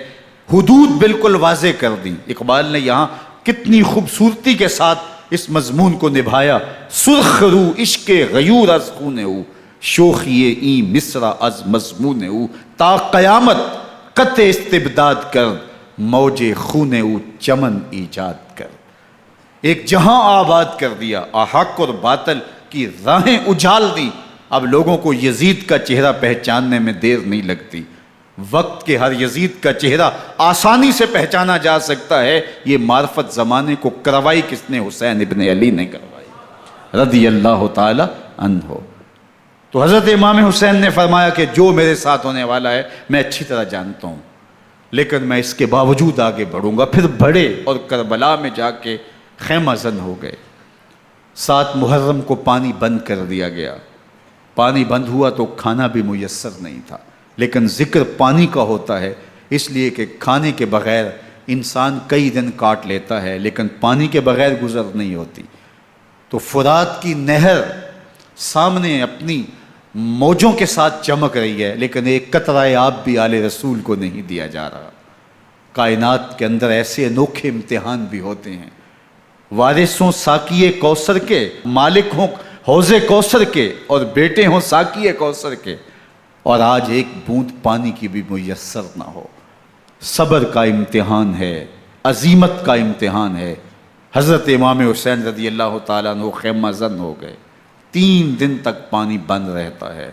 حدود بالکل واضح کر دیں۔ اقبال نے یہاں کتنی خوبصورتی کے ساتھ اس مضمون کو نبھایا۔ سرخ رو عشق غیور از خون او، شوخی این مصرع از مضمون او، تا قیامت قطع استبداد کر، موج خون او چمن ایجاد کر۔ ایک جہاں آباد کر دیا، حق اور باطل کی راہیں اجال دی۔ اب لوگوں کو یزید کا چہرہ پہچاننے میں دیر نہیں لگتی، وقت کے ہر یزید کا چہرہ آسانی سے پہچانا جا سکتا ہے۔ یہ معرفت زمانے کو کروائی کس نے؟ حسین ابن علی نے کروائی رضی اللہ تعالی عنہ۔ تو حضرت امام حسین نے فرمایا کہ جو میرے ساتھ ہونے والا ہے میں اچھی طرح جانتا ہوں، لیکن میں اس کے باوجود آگے بڑھوں گا۔ پھر بڑھے اور کربلا میں جا کے خیمہ زن ہو گئے۔ 7 محرم کو پانی بند کر دیا گیا، پانی بند ہوا تو کھانا بھی میسر نہیں تھا، لیکن ذکر پانی کا ہوتا ہے اس لیے کہ کھانے کے بغیر انسان کئی دن کاٹ لیتا ہے، لیکن پانی کے بغیر گزر نہیں ہوتی۔ تو فرات کی نہر سامنے اپنی موجوں کے ساتھ چمک رہی ہے، لیکن ایک قطرہ آب بھی آل رسول کو نہیں دیا جا رہا۔ کائنات کے اندر ایسے انوکھے امتحان بھی ہوتے ہیں، وارث ہوں ساقی کوثر کے، مالک ہوں حوض کوثر کے، اور بیٹے ہوں ساقی کوثر کے، اور آج ایک بوند پانی کی بھی میسر نہ ہو۔ صبر کا امتحان ہے، عزیمت کا امتحان ہے۔ حضرت امام حسین رضی اللہ تعالیٰ عنہ خیمہ زن ہو گئے، 3 دن تک پانی بند رہتا ہے،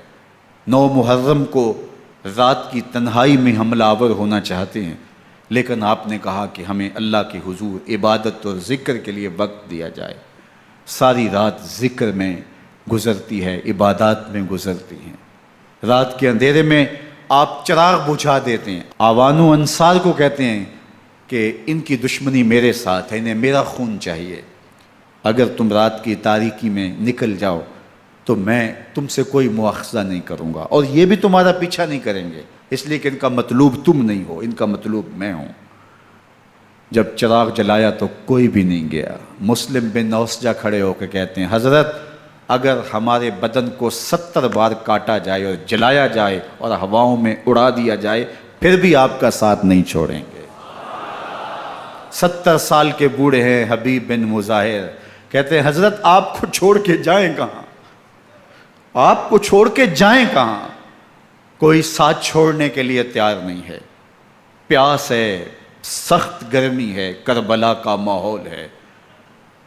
9 محرم کو رات کی تنہائی میں حملہ آور ہونا چاہتے ہیں، لیکن آپ نے کہا کہ ہمیں اللہ کے حضور عبادت اور ذکر کے لیے وقت دیا جائے۔ ساری رات ذکر میں گزرتی ہے، عبادات میں گزرتی ہیں۔ رات کے اندھیرے میں آپ چراغ بجھا دیتے ہیں۔ آوان و انصار کو کہتے ہیں کہ ان کی دشمنی میرے ساتھ ہے، انہیں میرا خون چاہیے، اگر تم رات کی تاریکی میں نکل جاؤ تو میں تم سے کوئی مواخذہ نہیں کروں گا، اور یہ بھی تمہارا پیچھا نہیں کریں گے، اس لیے کہ ان کا مطلوب تم نہیں ہو، ان کا مطلوب میں ہوں۔ جب چراغ جلایا تو کوئی بھی نہیں گیا۔ مسلم بن اوسجہ کھڑے ہو کے کہتے ہیں حضرت اگر ہمارے بدن کو 70 بار کاٹا جائے اور جلایا جائے اور ہواؤں میں اڑا دیا جائے پھر بھی آپ کا ساتھ نہیں چھوڑیں گے۔ 70 سال کے بوڑھے ہیں حبیب بن مظاہر، کہتے ہیں حضرت آپ کو چھوڑ کے جائیں کہاں، آپ کو چھوڑ کے جائیں کہاں، کوئی ساتھ چھوڑنے کے لیے تیار نہیں ہے، پیاس ہے، سخت گرمی ہے، کربلا کا ماحول ہے،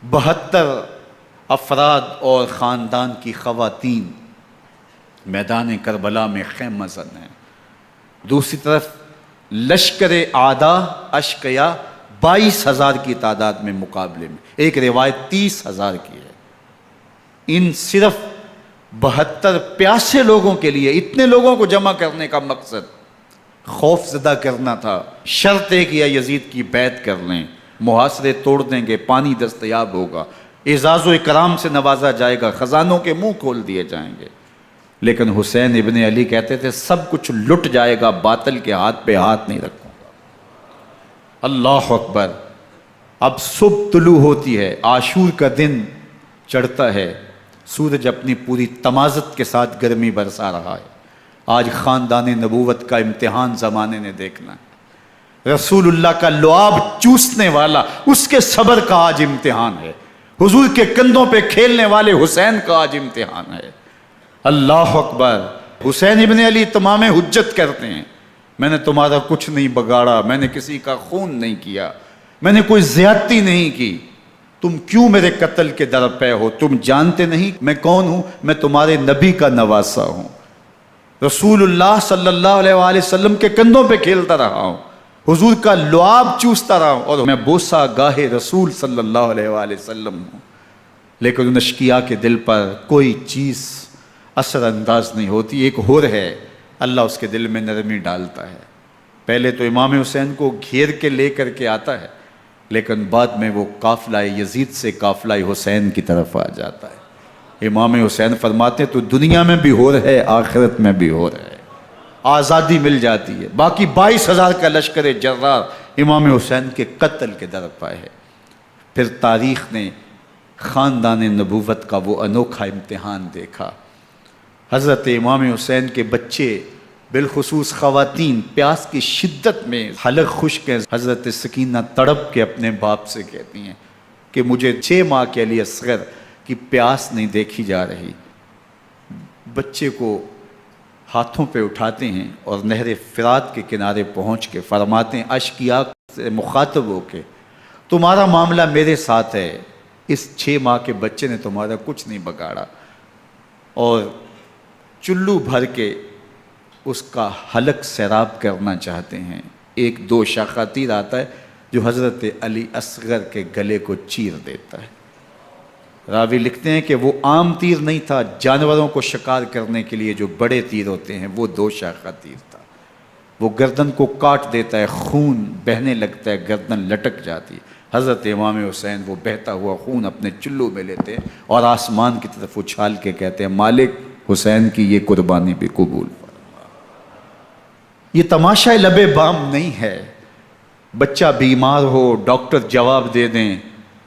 72 افراد اور خاندان کی خواتین میدان کربلا میں خیمہ زن ہیں، دوسری طرف لشکر اعداء اشقیا 22,000 کی تعداد میں مقابلے میں، ایک روایت 30,000 کی ہے۔ ان صرف 72 پیاسے لوگوں کے لیے اتنے لوگوں کو جمع کرنے کا مقصد خوف زدہ کرنا تھا۔ شرط ہے کہ یزید کی بیعت کر لیں، محاصرے توڑ دیں گے، پانی دستیاب ہوگا، اعزاز و اکرام سے نوازا جائے گا، خزانوں کے منہ کھول دیے جائیں گے۔ لیکن حسین ابن علی کہتے تھے سب کچھ لٹ جائے گا، باطل کے ہاتھ پہ ہاتھ نہیں رکھوں گا۔ اللہ اکبر۔ اب صبح طلوع ہوتی ہے، عاشور کا دن چڑھتا ہے، سورج اپنی پوری تمازت کے ساتھ گرمی برسا رہا ہے۔ آج خاندان نبوت کا امتحان زمانے نے دیکھنا ہے۔ رسول اللہ کا لعاب چوسنے والا اس کے صبر کا آج امتحان ہے، حضور کے کندھوں پہ کھیلنے والے حسین کا آج امتحان ہے۔ اللہ اکبر۔ حسین ابن علی تمام حجت کرتے ہیں میں نے تمہارا کچھ نہیں بگاڑا، میں نے کسی کا خون نہیں کیا، میں نے کوئی زیادتی نہیں کی، تم کیوں میرے قتل کے در پہ ہو؟ تم جانتے نہیں میں کون ہوں؟ میں تمہارے نبی کا نواسا ہوں، رسول اللہ صلی اللہ علیہ وآلہ وسلم کے کندھوں پہ کھیلتا رہا ہوں، حضور کا لعاب چوستا رہا ہوں، اور میں بوسہ گاہ رسول صلی اللہ علیہ وآلہ وسلم ہوں۔ لیکن ان اشقیاء کے دل پر کوئی چیز اثر انداز نہیں ہوتی۔ ایک ہور ہے، اللہ اس کے دل میں نرمی ڈالتا ہے۔ پہلے تو امام حسین کو گھیر کے لے کر کے آتا ہے، لیکن بعد میں وہ قافلہ یزید سے قافلہ حسین کی طرف آ جاتا ہے۔ امام حسین فرماتے ہیں تو دنیا میں بھی ہور ہے، آخرت میں بھی ہور ہے، آزادی مل جاتی ہے۔ باقی 22,000 کا لشکر جرار امام حسین کے قتل کے در پہ ہے۔ پھر تاریخ نے خاندان نبوت کا وہ انوکھا امتحان دیکھا۔ حضرت امام حسین کے بچے بالخصوص خواتین پیاس کی شدت میں حلق خشک ہیں۔ حضرت سکینہ تڑپ کے اپنے باپ سے کہتی ہیں کہ مجھے 6 ماہ کے علی اصغر کی پیاس نہیں دیکھی جا رہی۔ بچے کو ہاتھوں پہ اٹھاتے ہیں اور نہر فرات کے کنارے پہنچ کے فرماتے ہیں اشقیاء سے مخاطب ہو کے تمہارا معاملہ میرے ساتھ ہے، اس 6 ماہ کے بچے نے تمہارا کچھ نہیں بگاڑا، اور چلو بھر کے اس کا حلق سیراب کرنا چاہتے ہیں۔ ایک 2 شاخہ تیر آتا ہے جو حضرت علی اصغر کے گلے کو چیر دیتا ہے۔ راوی لکھتے ہیں کہ وہ عام تیر نہیں تھا، جانوروں کو شکار کرنے کے لیے جو بڑے تیر ہوتے ہیں وہ 2 شاخہ تیر تھا۔ وہ گردن کو کاٹ دیتا ہے، خون بہنے لگتا ہے، گردن لٹک جاتی ہے۔ حضرت امام حسین وہ بہتا ہوا خون اپنے چلو میں لیتے ہیں اور آسمان کی طرف اچھال کے کہتے ہیں مالک حسین کی یہ قربانی بھی قبول فرما۔ یہ تماشا لب بام نہیں ہے، بچہ بیمار ہو ڈاکٹر جواب دے دیں،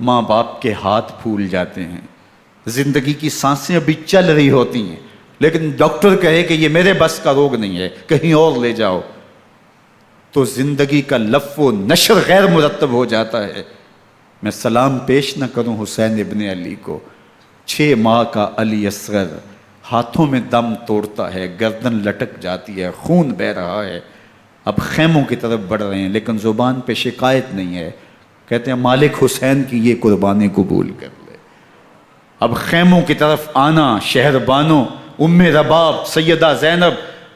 ماں باپ کے ہاتھ پھول جاتے ہیں، زندگی کی سانسیں ابھی چل رہی ہوتی ہیں، لیکن ڈاکٹر کہے کہ یہ میرے بس کا روگ نہیں ہے، کہیں اور لے جاؤ، تو زندگی کا لف و نشر غیر مرتب ہو جاتا ہے۔ میں سلام پیش نہ کروں حسین ابن علی کو، 6 ماہ کا علی اصغر ہاتھوں میں دم توڑتا ہے، گردن لٹک جاتی ہے، خون بہہ رہا ہے، اب خیموں کی طرف بڑھ رہے ہیں، لیکن زبان پہ شکایت نہیں ہے، کہتے ہیں مالک حسین کی یہ قربانی قبول کر لے۔ اب خیموں کی طرف آنا، شہر بانوں ام رباب سیدہ زینب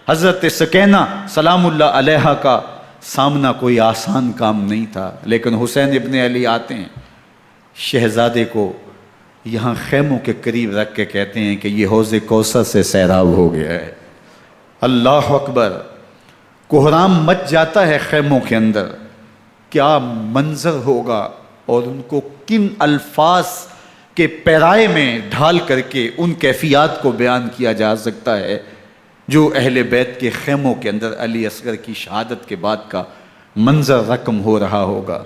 حضرت سکینہ سلام اللہ علیہا کا سامنا کوئی آسان کام نہیں تھا، لیکن حسین ابن علی آتے ہیں، شہزادے کو یہاں خیموں کے قریب رکھ کے کہتے ہیں کہ یہ حوض کوثر سے سیراب ہو گیا ہے۔ اللہ اکبر، کوہرام مچ جاتا ہے خیموں کے اندر، کیا منظر ہوگا اور ان کو کن الفاظ کے پیرائے میں ڈھال کر کے ان کیفیات کو بیان کیا جا سکتا ہے جو اہل بیت کے خیموں کے اندر علی اصغر کی شہادت کے بعد کا منظر رقم ہو رہا ہوگا۔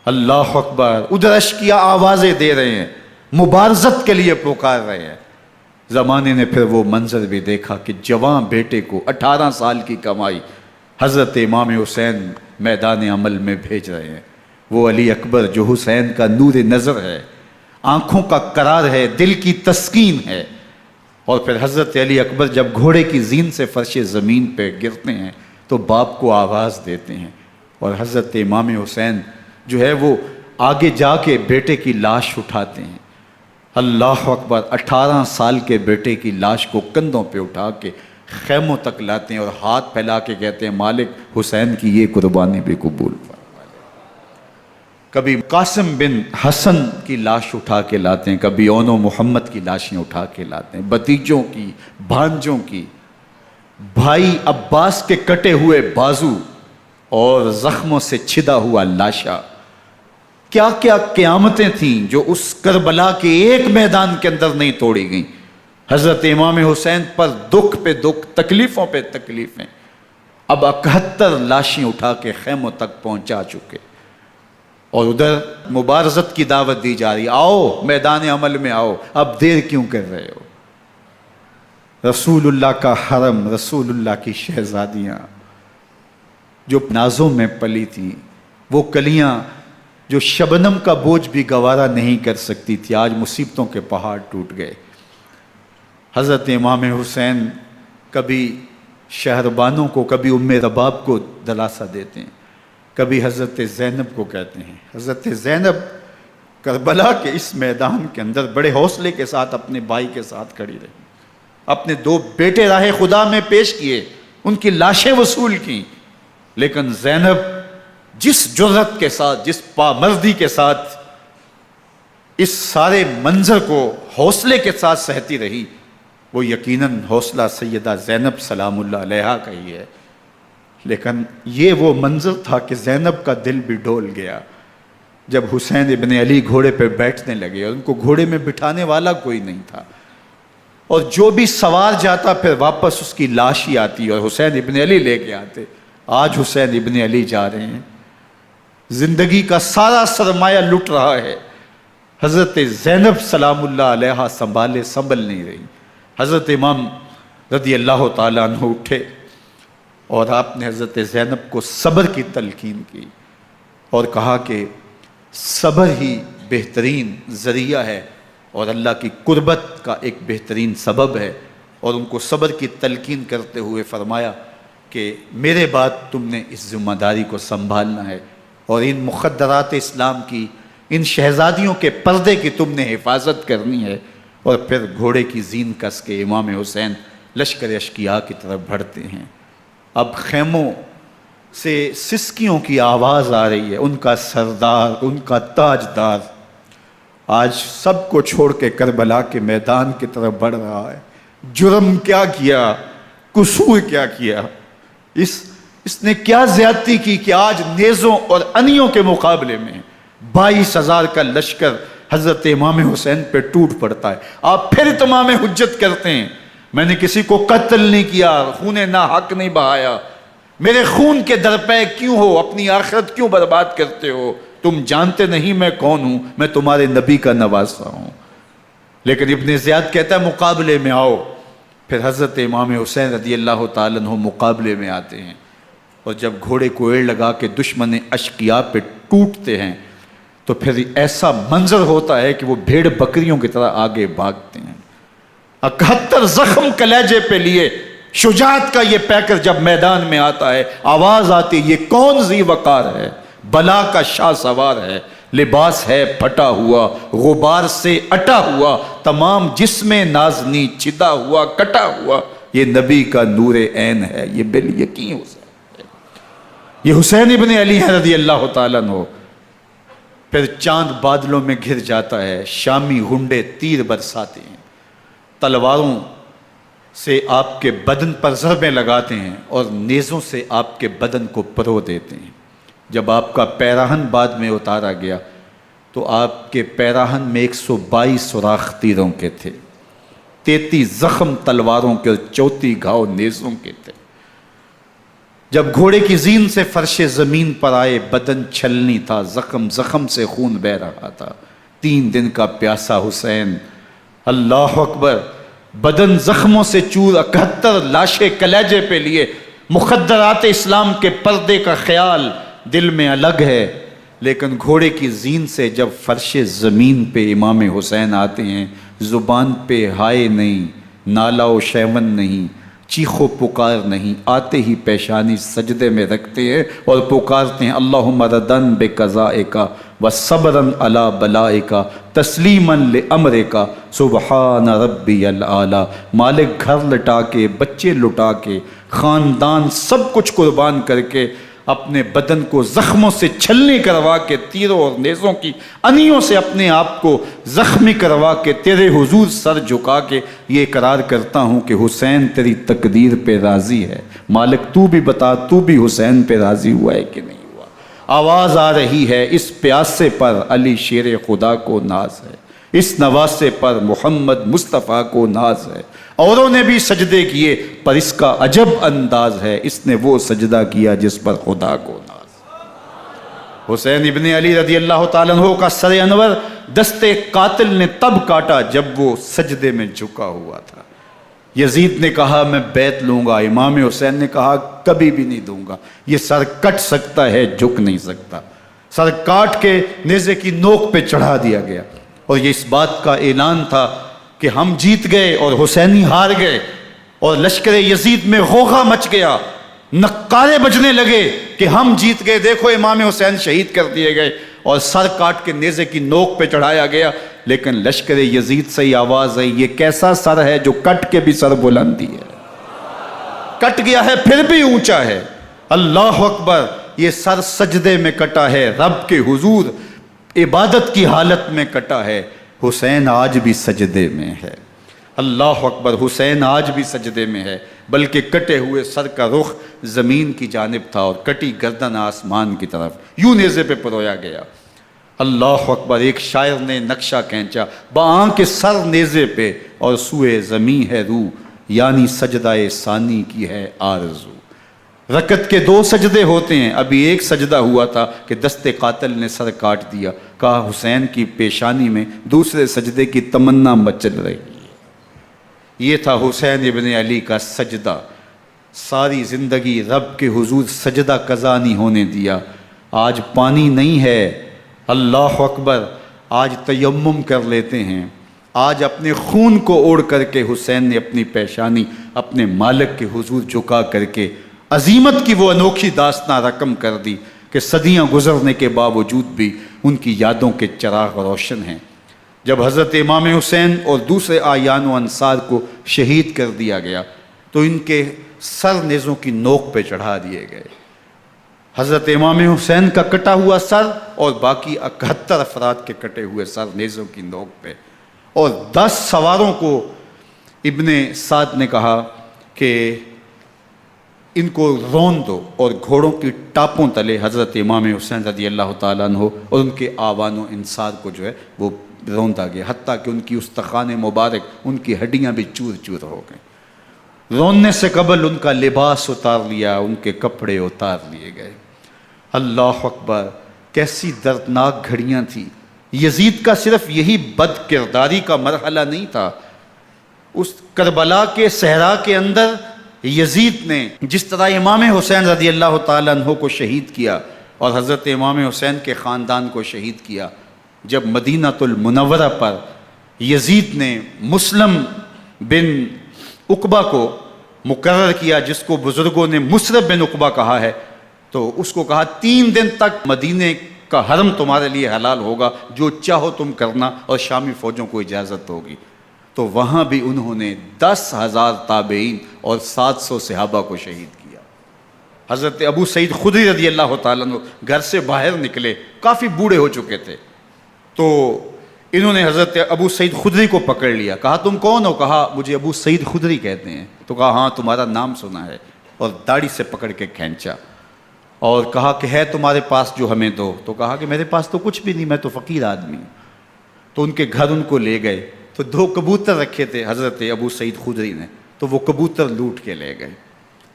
اللہ اکبر، ادھر اشکیا آوازیں دے رہے ہیں، مبارزت کے لیے پکار رہے ہیں۔ زمانے نے پھر وہ منظر بھی دیکھا کہ جوان بیٹے کو 18 سال کی کمائی حضرت امام حسین میدان عمل میں بھیج رہے ہیں۔ وہ علی اکبر جو حسین کا نور نظر ہے، آنکھوں کا قرار ہے، دل کی تسکین ہے۔ اور پھر حضرت علی اکبر جب گھوڑے کی زین سے فرش زمین پہ گرتے ہیں تو باپ کو آواز دیتے ہیں، اور حضرت امام حسین جو ہے وہ آگے جا کے بیٹے کی لاش اٹھاتے ہیں۔ اللہ اکبر، 18 سال کے بیٹے کی لاش کو کندھوں پہ اٹھا کے خیموں تک لاتے ہیں اور ہاتھ پھیلا کے کہتے ہیں مالک حسین کی یہ قربانی بھی قبول فرما۔ کبھی قاسم بن حسن کی لاش اٹھا کے لاتے ہیں، کبھی اون و محمد کی لاشیں اٹھا کے لاتے ہیں، بھتیجوں کی، بھانجوں کی، بھائی عباس کے کٹے ہوئے بازو اور زخموں سے چھدا ہوا لاشا۔ کیا کیا قیامتیں تھیں جو اس کربلا کے ایک میدان کے اندر نہیں توڑی گئیں۔ حضرت امام حسین پر دکھ پہ دکھ، تکلیفوں پہ تکلیفیں۔ اب 71 لاشیں اٹھا کے خیموں تک پہنچا چکے، اور ادھر مبارزت کی دعوت دی جا رہی، آؤ میدان عمل میں آؤ، اب دیر کیوں کر رہے ہو۔ رسول اللہ کا حرم، رسول اللہ کی شہزادیاں جو نازوں میں پلی تھیں، وہ کلیاں جو شبنم کا بوجھ بھی گوارا نہیں کر سکتی تھی، آج مصیبتوں کے پہاڑ ٹوٹ گئے۔ حضرت امام حسین کبھی شہربانوں کو، کبھی ام رباب کو دلاسا دیتے ہیں، کبھی حضرت زینب کو کہتے ہیں۔ حضرت زینب کربلا کے اس میدان کے اندر بڑے حوصلے کے ساتھ اپنے بھائی کے ساتھ کھڑی رہی، اپنے 2 بیٹے راہ خدا میں پیش کیے، ان کی لاشیں وصول کیں، لیکن زینب جس جرأت کے ساتھ، جس پامردی کے ساتھ اس سارے منظر کو حوصلے کے ساتھ سہتی رہی، وہ یقیناً حوصلہ سیدہ زینب سلام اللہ علیہا کا ہی ہے۔ لیکن یہ وہ منظر تھا کہ زینب کا دل بھی ڈول گیا جب حسین ابن علی گھوڑے پہ بیٹھنے لگے اور ان کو گھوڑے میں بٹھانے والا کوئی نہیں تھا، اور جو بھی سوار جاتا پھر واپس اس کی لاش ہی آتی اور حسین ابن علی لے کے آتے۔ آج حسین ابن علی جا رہے ہیں، زندگی کا سارا سرمایہ لٹ رہا ہے، حضرت زینب سلام اللہ علیہا سنبھل نہیں رہی۔ حضرت امام رضی اللہ تعالیٰ عنہ اٹھے اور آپ نے حضرت زینب کو صبر کی تلقین کی اور کہا کہ صبر ہی بہترین ذریعہ ہے اور اللہ کی قربت کا ایک بہترین سبب ہے، اور ان کو صبر کی تلقین کرتے ہوئے فرمایا کہ میرے بعد تم نے اس ذمہ داری کو سنبھالنا ہے اور ان مخدرات اسلام کی، ان شہزادیوں کے پردے کی تم نے حفاظت کرنی ہے۔ اور پھر گھوڑے کی زین کس کے امام حسین لشکر اشکیا کی طرف بڑھتے ہیں۔ اب خیموں سے سسکیوں کی آواز آ رہی ہے، ان کا سردار، ان کا تاجدار آج سب کو چھوڑ کے کربلا کے میدان کی طرف بڑھ رہا ہے۔ جرم کیا کیا، قصور کیا کیا، اس نے کیا زیادتی کی کہ آج نیزوں اور انیوں کے مقابلے میں 22,000 کا لشکر حضرت امام حسین پہ ٹوٹ پڑتا ہے۔ آپ پھر اتمام حجت کرتے ہیں، میں نے کسی کو قتل نہیں کیا، خون ناحق نہیں بہایا، میرے خون کے درپے کیوں ہو، اپنی آخرت کیوں برباد کرتے ہو، تم جانتے نہیں میں کون ہوں، میں تمہارے نبی کا نواسا ہوں۔ لیکن ابن زیاد کہتا ہے مقابلے میں آؤ۔ پھر حضرت امام حسین رضی اللہ تعالیٰ عنہ مقابلے میں آتے ہیں، اور جب گھوڑے کو ایڑ لگا کے دشمن اشقیاء پہ ٹوٹتے ہیں تو پھر ایسا منظر ہوتا ہے کہ وہ بھیڑ بکریوں کی طرح آگے بھاگتے ہیں۔ 71 زخم کلیجے پہ لیے شجاعت کا یہ پیکر جب میدان میں آتا ہے، آواز آتی، یہ کون ذی وقار ہے، بلا کا شاہ سوار ہے، لباس ہے پھٹا ہوا غبار سے اٹا ہوا، تمام جسم نازنی چھدا ہوا کٹا ہوا، یہ نبی کا نور عین ہے، یہ بالیقین حسین ہے، یہ حسین ابن علی ہے رضی اللہ تعالیٰ عنہ۔ پھر چاند بادلوں میں گھر جاتا ہے، شامی غنڈے تیر برساتے ہیں، تلواروں سے آپ کے بدن پر ضربیں لگاتے ہیں اور نیزوں سے آپ کے بدن کو پرو دیتے ہیں۔ جب آپ کا پیراہن بعد میں اتارا گیا تو آپ کے پیراہن میں 122 سوراخ تیروں کے تھے، 33 زخم تلواروں کے اور 34 گھاؤ نیزوں کے تھے۔ جب گھوڑے کی زین سے فرش زمین پر آئے، بدن چھلنی تھا، زخم زخم سے خون بہ رہا تھا، 3 دن کا پیاسا حسین، اللہ اکبر، بدن زخموں سے چور، 71 لاشیں کلیجے پہ لیے، مخدرات اسلام کے پردے کا خیال دل میں الگ ہے، لیکن گھوڑے کی زین سے جب فرش زمین پہ امام حسین آتے ہیں، زبان پہ ہائے نہیں، نالا و شیون نہیں، چیخ و پکار نہیں، آتے ہی پیشانی سجدے میں رکھتے ہیں اور پکارتے ہیں اللہم ردن بقضائک وصبرن علی بلائک تسلیمن لامرک سبحان ربی الاعلی۔ مالک گھر لٹا کے، بچے لٹا کے، خاندان سب کچھ قربان کر کے، اپنے بدن کو زخموں سے چھلنی کروا کے، تیروں اور نیزوں کی انیوں سے اپنے آپ کو زخمی کروا کے، تیرے حضور سر جھکا کے یہ اقرار کرتا ہوں کہ حسین تیری تقدیر پہ راضی ہے، مالک تو بھی بتا، تو بھی حسین پہ راضی ہوا ہے کہ نہیں ہوا؟ آواز آ رہی ہے، اس پیاسے پر علی شیر خدا کو ناز ہے، اس نواسے پر محمد مصطفیٰ کو ناز ہے، اوروں نے بھی سجدے کیے پر اس کا عجب انداز ہے، اس نے وہ سجدہ کیا جس پر خدا کو ناز۔ حسین ابن علی رضی اللہ تعالیٰ عنہ کا سر انور دستے قاتل نے تب کاٹا جب وہ سجدے میں جھکا ہوا تھا۔ یزید نے کہا میں بیعت لوں گا، امام حسین نے کہا کبھی بھی نہیں دوں گا، یہ سر کٹ سکتا ہے جھک نہیں سکتا۔ سر کاٹ کے نیزے کی نوک پہ چڑھا دیا گیا اور یہ اس بات کا اعلان تھا کہ ہم جیت گئے اور حسینی ہار گئے، اور لشکر یزید میں غوغا مچ گیا، نقارے بجنے لگے کہ ہم جیت گئے، دیکھو امام حسین شہید کر دیے گئے، اور سر کاٹ کے نیزے کی نوک پہ چڑھایا گیا۔ لیکن لشکر یزید سے ہی آواز آئی یہ کیسا سر ہے جو کٹ کے بھی سر بلندی ہے، کٹ گیا ہے پھر بھی اونچا ہے، اللہ اکبر، یہ سر سجدے میں کٹا ہے، رب کے حضور عبادت کی حالت میں کٹا ہے، حسین آج بھی سجدے میں ہے، اللہ اکبر، حسین آج بھی سجدے میں ہے، بلکہ کٹے ہوئے سر کا رخ زمین کی جانب تھا اور کٹی گردن آسمان کی طرف، یوں نیزے پہ پرویا گیا، اللہ اکبر۔ ایک شاعر نے نقشہ کھینچا، بآنکھ سر نیزے پہ اور سوئے زمین ہے روح، یعنی سجدہ ثانی کی ہے آرزو۔ رکعت کے 2 سجدے ہوتے ہیں، ابھی ایک سجدہ ہوا تھا کہ دست قاتل نے سر کاٹ دیا، کہا حسین کی پیشانی میں دوسرے سجدے کی تمنا مچل رہی ہے۔ یہ تھا حسین ابن علی کا سجدہ، ساری زندگی رب کے حضور سجدہ قضا نہیں ہونے دیا۔ آج پانی نہیں ہے، اللہ اکبر، آج تیمم کر لیتے ہیں، آج اپنے خون کو اوڑھ کر کے حسین نے اپنی پیشانی اپنے مالک کے حضور جھکا کر کے عظیمت کی وہ انوکھی داستان رقم کر دی کہ صدیاں گزرنے کے باوجود بھی ان کی یادوں کے چراغ روشن ہیں۔ جب حضرت امام حسین اور دوسرے اعیان و انصار کو شہید کر دیا گیا تو ان کے سر نیزوں کی نوک پہ چڑھا دیے گئے، حضرت امام حسین کا کٹا ہوا سر اور باقی 71 افراد کے کٹے ہوئے سر نیزوں کی نوک پہ، اور 10 سواروں کو ابن سعد نے کہا کہ ان کو رون دو، اور گھوڑوں کی ٹاپوں تلے حضرت امام حسین رضی اللہ تعالیٰ عنہ اور ان کے آوان و انصار کو جو ہے وہ روندا گیا، حتیٰ کہ ان کی استخوان مبارک، ان کی ہڈیاں بھی چور چور ہو گئیں۔ روننے سے قبل ان کا لباس اتار لیا، ان کے کپڑے اتار لیے گئے، اللہ اکبر، کیسی دردناک گھڑیاں تھیں۔ یزید کا صرف یہی بد کرداری کا مرحلہ نہیں تھا، اس کربلا کے صحرا کے اندر یزید نے جس طرح امام حسین رضی اللہ تعالیٰ عنہ کو شہید کیا اور حضرت امام حسین کے خاندان کو شہید کیا، جب مدینہ المنورہ پر یزید نے مسلم بن عقبہ کو مقرر کیا، جس کو بزرگوں نے مصرب بن عقبہ کہا ہے، تو اس کو کہا 3 دن تک مدینے کا حرم تمہارے لیے حلال ہوگا، جو چاہو تم کرنا، اور شامی فوجوں کو اجازت ہوگی۔ تو وہاں بھی انہوں نے 10,000 تابعین اور 700 صحابہ کو شہید کیا۔ حضرت ابو سعید خدری رضی اللہ تعالیٰ عنہ گھر سے باہر نکلے، کافی بوڑھے ہو چکے تھے، تو انہوں نے حضرت ابو سعید خدری کو پکڑ لیا، کہا تم کون ہو؟ کہا مجھے ابو سعید خدری کہتے ہیں۔ تو کہا ہاں تمہارا نام سنا ہے، اور داڑھی سے پکڑ کے کھینچا اور کہا کہ ہے تمہارے پاس جو ہمیں دو؟ تو کہا کہ میرے پاس تو کچھ بھی نہیں، میں تو فقیر آدمی ہوں۔ تو ان کے گھر ان کو لے گئے، تو 2 کبوتر رکھے تھے حضرت ابو سعید خدری نے، تو وہ کبوتر لوٹ کے لے گئے۔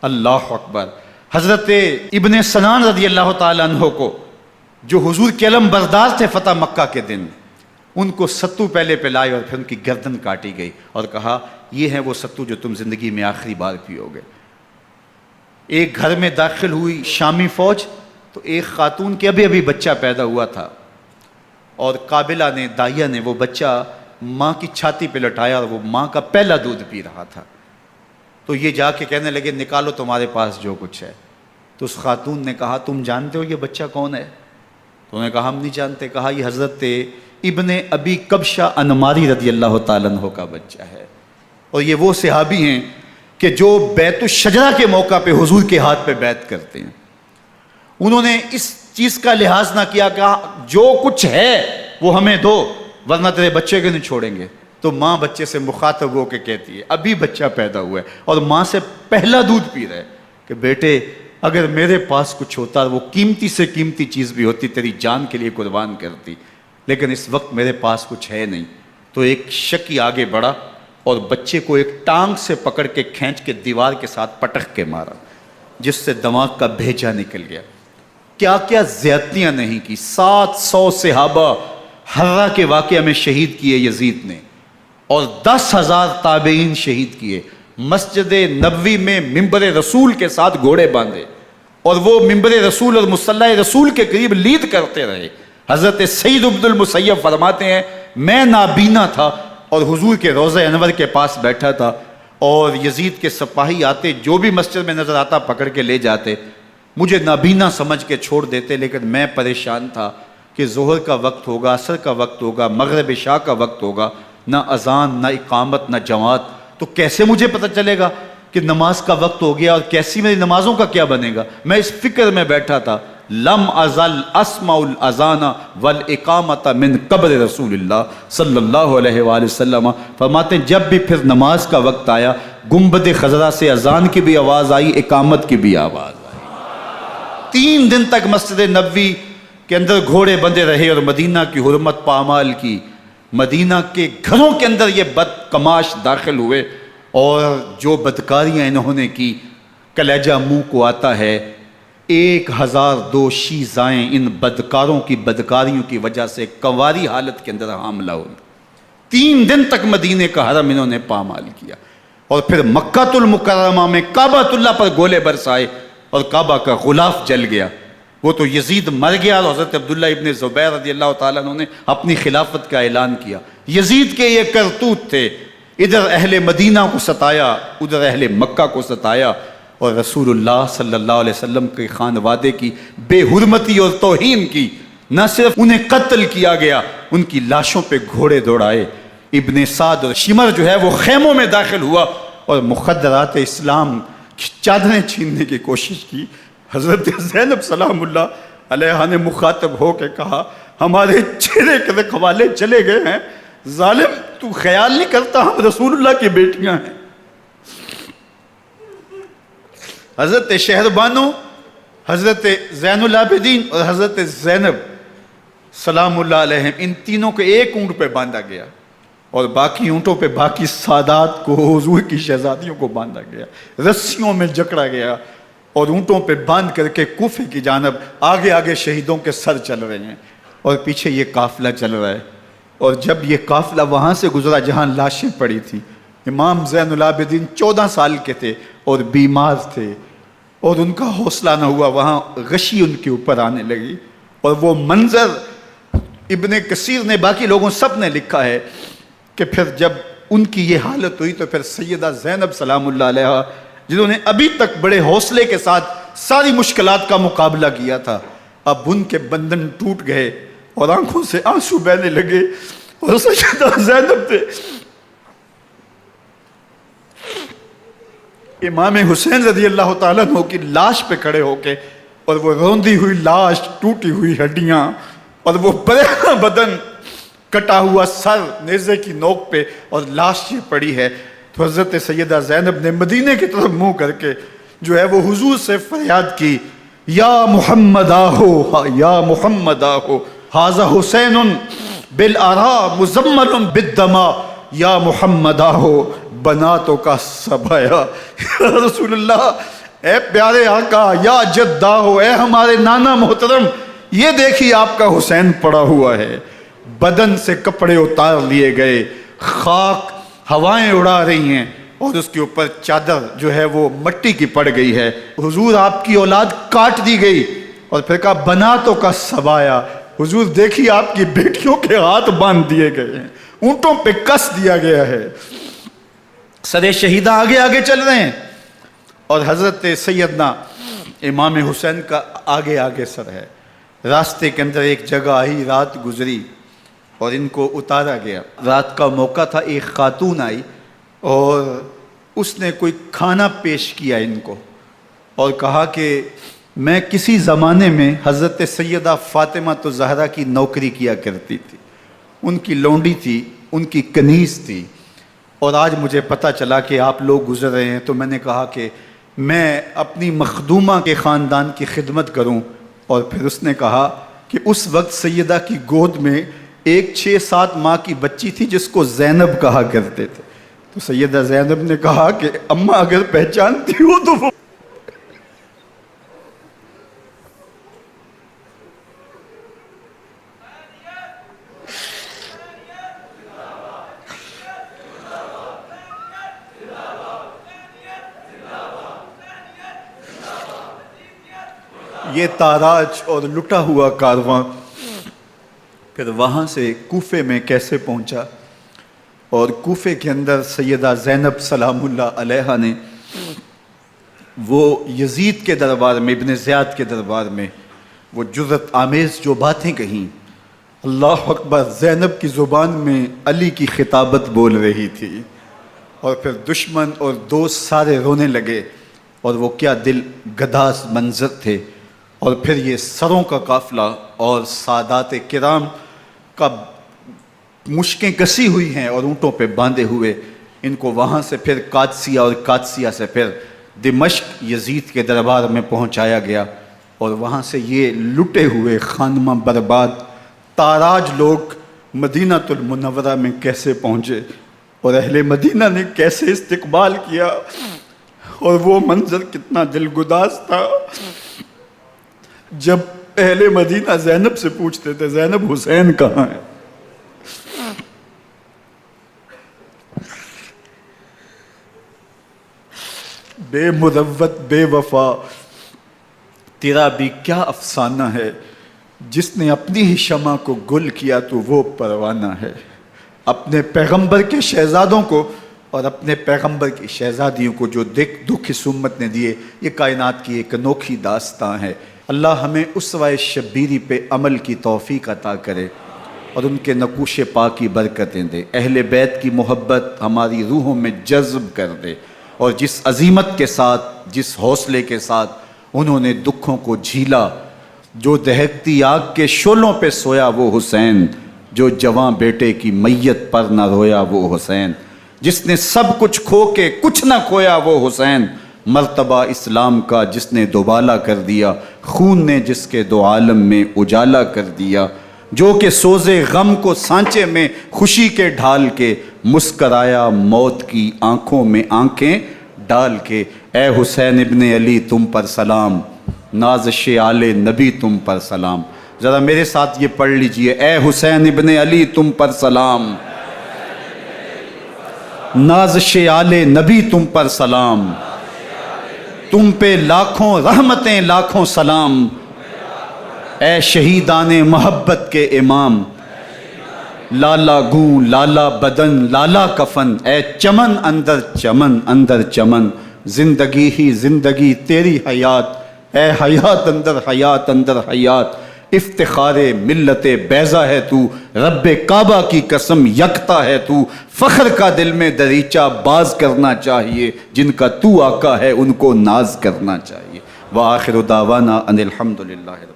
اللہ اکبر۔ حضرت ابن سنان رضی اللہ تعالیٰ عنہ کو، جو حضور کے علم بردار تھے فتح مکہ کے دن، ان کو ستو پہلے پلائے اور پھر ان کی گردن کاٹی گئی، اور کہا یہ ہے وہ ستو جو تم زندگی میں آخری بار پیو گے۔ ایک گھر میں داخل ہوئی شامی فوج، تو ایک خاتون کے ابھی بچہ پیدا ہوا تھا، اور قابلہ نے، دائیا نے، وہ بچہ ماں کی چھاتی پہ لٹایا، اور وہ ماں کا پہلا دودھ پی رہا تھا۔ تو یہ جا کے کہنے لگے نکالو تمہارے پاس جو کچھ ہے۔ تو اس خاتون نے کہا تم جانتے ہو یہ بچہ کون ہے؟ تو انہوں نے کہا ہم نہیں جانتے۔ کہا یہ حضرت ابن ابی کبشہ انماری رضی اللہ تعالیٰ عنہ کا بچہ ہے، اور یہ وہ صحابی ہیں کہ جو بیت الشجرہ کے موقع پہ حضور کے ہاتھ پہ بیعت کرتے ہیں۔ انہوں نے اس چیز کا لحاظ نہ کیا کہ جو کچھ ہے وہ ہمیں دو، ورنہ تیرے بچے کو نہیں چھوڑیں گے۔ تو ماں بچے سے مخاطب ہو کے کہتی ہے، ابھی بچہ پیدا ہوا ہے اور ماں سے پہلا دودھ پی رہا ہے، کہ بیٹے اگر میرے پاس کچھ ہوتا، وہ قیمتی سے قیمتی چیز بھی ہوتی، تیری جان کے لیے قربان کرتی، لیکن اس وقت میرے پاس کچھ ہے نہیں۔ تو ایک شکی آگے بڑھا اور بچے کو ایک ٹانگ سے پکڑ کے کھینچ کے دیوار کے ساتھ پٹک کے مارا، جس سے دماغ کا بھیجا نکل گیا۔ کیا کیا زیادتیاں نہیں کی۔ 700 صحابہ حرہ کے واقعہ میں شہید کیے یزید نے، اور 10,000 تابعین شہید کیے۔ مسجد نبوی میں ممبر رسول کے ساتھ گھوڑے باندھے، اور وہ ممبر رسول اور مصلی رسول کے قریب لید کرتے رہے۔ حضرت سعید بن المسیب فرماتے ہیں میں نابینا تھا اور حضور کے روضہ انور کے پاس بیٹھا تھا، اور یزید کے سپاہی آتے، جو بھی مسجد میں نظر آتا پکڑ کے لے جاتے، مجھے نابینا سمجھ کے چھوڑ دیتے، لیکن میں پریشان تھا کہ ظہر کا وقت ہوگا، عصر کا وقت ہوگا، مغرب عشاء کا وقت ہوگا، نہ اذان، نہ اقامت، نہ جماعت، تو کیسے مجھے پتہ چلے گا کہ نماز کا وقت ہو گیا، اور کیسی میری نمازوں کا کیا بنے گا؟ میں اس فکر میں بیٹھا تھا۔ لم ازل اسمع الاذان والاقامت من قبر رسول اللہ صلی اللہ علیہ وآلہ وسلم۔ فرماتے ہیں جب بھی پھر نماز کا وقت آیا، گنبد خضرا سے اذان کی بھی آواز آئی، اقامت کی بھی آواز آئی۔ 3 دن تک مسجد نبوی کے اندر گھوڑے بندے رہے، اور مدینہ کی حرمت پامال کی۔ مدینہ کے گھروں کے اندر یہ بدکماش داخل ہوئے، اور جو بدکاریاں انہوں نے کی کلیجہ منہ کو آتا ہے۔ 1002 شیزائیں ان بدکاروں کی بدکاریوں کی وجہ سے کنواری حالت کے اندر حاملہ ہوئی۔ 3 دن تک مدینے کا حرم انہوں نے پامال کیا، اور پھر مکہ المکرمہ میں کعبۃ اللہ پر گولے برسائے، اور کعبہ کا غلاف جل گیا۔ وہ تو یزید مر گیا، اور حضرت عبداللہ ابن زبیر رضی اللہ تعالیٰ عنہ نے اپنی خلافت کا اعلان کیا۔ یزید کے یہ کرتوت تھے، ادھر اہل مدینہ کو ستایا، ادھر اہل مکہ کو ستایا، اور رسول اللہ صلی اللہ علیہ وسلم کے خانوادے کی بے حرمتی اور توہین کی۔ نہ صرف انہیں قتل کیا گیا، ان کی لاشوں پہ گھوڑے دوڑائے۔ ابن سعد اور شمر جو ہے وہ خیموں میں داخل ہوا، اور مخدرات اسلام کی چادریں چھیننے کی کوشش کی۔ حضرت زینب سلام اللہ علیہ نے مخاطب ہو کے کہا ہمارے چہرے کے رکھوالے چلے گئے ہیں، ظالم تو خیال نہیں کرتا ہم رسول اللہ کی بیٹیاں ہیں۔ حضرت شہربانو، حضرت زین العابدین اور حضرت زینب سلام اللہ علیہ، ان تینوں کو ایک اونٹ پہ باندھا گیا، اور باقی اونٹوں پہ باقی سادات کو، حضور کی شہزادیوں کو باندھا گیا، رسیوں میں جکڑا گیا، اور اونٹوں پہ باندھ کر کے کوفے کی جانب آگے آگے شہیدوں کے سر چل رہے ہیں، اور پیچھے یہ قافلہ چل رہا ہے۔ اور جب یہ قافلہ وہاں سے گزرا جہاں لاشیں پڑی تھیں، امام زین العابدین 14 سال کے تھے اور بیمار تھے، اور ان کا حوصلہ نہ ہوا، وہاں غشی ان کے اوپر آنے لگی، اور وہ منظر ابن کثیر نے، باقی لوگوں سب نے لکھا ہے کہ پھر جب ان کی یہ حالت ہوئی تو پھر سیدہ زینب سلام اللہ علیہ، جنہوں نے ابھی تک بڑے حوصلے کے ساتھ ساری مشکلات کا مقابلہ کیا تھا، اب ان کے بندھن ٹوٹ گئے اور آنکھوں سے آنسو بہنے لگے، اور سیدہ زینب نے امام حسین رضی اللہ تعالیٰ عنہ کی لاش پہ کھڑے ہو کے، اور وہ روندی ہوئی لاش، ٹوٹی ہوئی ہڈیاں، اور وہ برینا بدن، کٹا ہوا سر نیزے کی نوک پہ، اور لاش یہ پڑی ہے، تو حضرت سیدہ زینب نے مدینے کی طرف منہ کر کے جو ہے وہ حضور سے فریاد کی، یا محمد آہو، یا محمد آہو، ھذا حسین بالآراء مزمل بالدماء، یا محمد آہو بناتوں کا سبایا۔ یا رسول اللہ، اے پیارے آقا، یا جد آہو، اے ہمارے نانا محترم، یہ دیکھیے آپ کا حسین پڑا ہوا ہے، بدن سے کپڑے اتار لیے گئے، خاک ہوائیں اڑا رہی ہیں، اور اس کے اوپر چادر جو ہے وہ مٹی کی پڑ گئی ہے۔ حضور آپ کی اولاد کاٹ دی گئی، اور پھر کہا بناتوں کا سبایا، حضور دیکھیے آپ کی بیٹیوں کے ہاتھ باندھ دیے گئے ہیں، اونٹوں پہ کس دیا گیا ہے، سر شہیدہ آگے آگے چل رہے ہیں، اور حضرت سیدنا امام حسین کا آگے آگے سر ہے۔ راستے کے اندر ایک جگہ آئی، رات گزری اور ان کو اتارا گیا۔ رات کا موقع تھا، ایک خاتون آئی اور اس نے کوئی کھانا پیش کیا ان کو، اور کہا کہ میں کسی زمانے میں حضرت سیدہ فاطمہ تو زہرا کی نوکری کیا کرتی تھی، ان کی لونڈی تھی، ان کی کنیز تھی، اور آج مجھے پتہ چلا کہ آپ لوگ گزر رہے ہیں، تو میں نے کہا کہ میں اپنی مخدومہ کے خاندان کی خدمت کروں۔ اور پھر اس نے کہا کہ اس وقت سیدہ کی گود میں ایک 6-7 ماہ کی بچی تھی جس کو زینب کہا کرتے تھے، تو سیدہ زینب نے کہا کہ اماں اگر پہچانتی ہو تو وہ یہ تاراج اور لٹا ہوا کارواں پھر وہاں سے کوفے میں کیسے پہنچا، اور کوفے کے اندر سیدہ زینب سلام اللہ علیہا نے وہ یزید کے دربار میں، ابن زیاد کے دربار میں وہ جرأت آمیز جو باتیں کہیں، اللہ اکبر، زینب کی زبان میں علی کی خطابت بول رہی تھی، اور پھر دشمن اور دوست سارے رونے لگے، اور وہ کیا دل گداز منظر تھے۔ اور پھر یہ سروں کا قافلہ اور سادات کرام کا مشکیں کسی ہوئی ہیں اور اونٹوں پہ باندھے ہوئے، ان کو وہاں سے پھر قادسیہ اور قادسیہ سے پھر دمشق یزید کے دربار میں پہنچایا گیا، اور وہاں سے یہ لٹے ہوئے خانمہ برباد تاراج لوگ مدینہ المنورہ میں کیسے پہنچے، اور اہل مدینہ نے کیسے استقبال کیا، اور وہ منظر کتنا دلگداز تھا جب اہل مدینہ زینب سے پوچھتے تھے زینب حسین کہاں ہے؟ بے مروت بے وفا تیرا بھی کیا افسانہ ہے، جس نے اپنی ہی شمع کو گل کیا تو وہ پروانہ ہے۔ اپنے پیغمبر کے شہزادوں کو اور اپنے پیغمبر کی شہزادیوں کو جو دکھ اس امت نے دیے، یہ کائنات کی ایک انوکھی داستان ہے۔ اللہ ہمیں اسوہ شبیری پہ عمل کی توفیق عطا کرے اور ان کے نقوش پاک کی برکتیں دے، اہل بیت کی محبت ہماری روحوں میں جذب کر دے، اور جس عظیمت کے ساتھ، جس حوصلے کے ساتھ انہوں نے دکھوں کو جھیلا، جو دہکتی آگ کے شعلوں پہ سویا وہ حسین، جو جواں بیٹے کی میت پر نہ رویا وہ حسین، جس نے سب کچھ کھو کے کچھ نہ کھویا وہ حسین، مرتبہ اسلام کا جس نے دوبالا کر دیا، خون نے جس کے دو عالم میں اجالا کر دیا، جو کہ سوزے غم کو سانچے میں خوشی کے ڈھال کے، مسکرایا موت کی آنکھوں میں آنکھیں ڈال کے۔ اے حسین ابن علی تم پر سلام، نازش آل نبی تم پر سلام۔ ذرا میرے ساتھ یہ پڑھ لیجئے، اے حسین ابن علی تم پر سلام، نازش آل نبی تم پر سلام، تم پہ لاکھوں رحمتیں لاکھوں سلام، اے شہیدان محبت کے امام، لالا گوں لالا بدن لالا کفن، اے چمن اندر چمن، زندگی ہی زندگی تیری حیات، اے حیات اندر حیات اندر حیات، افتخار ملت بیضا ہے تو، رب کعبہ کی قسم یکتا ہے تو، فخر کا دل میں دریچہ باز کرنا چاہیے، جن کا تو آقا ہے ان کو ناز کرنا چاہیے۔ وآخر دعوانا ان الحمد للہ۔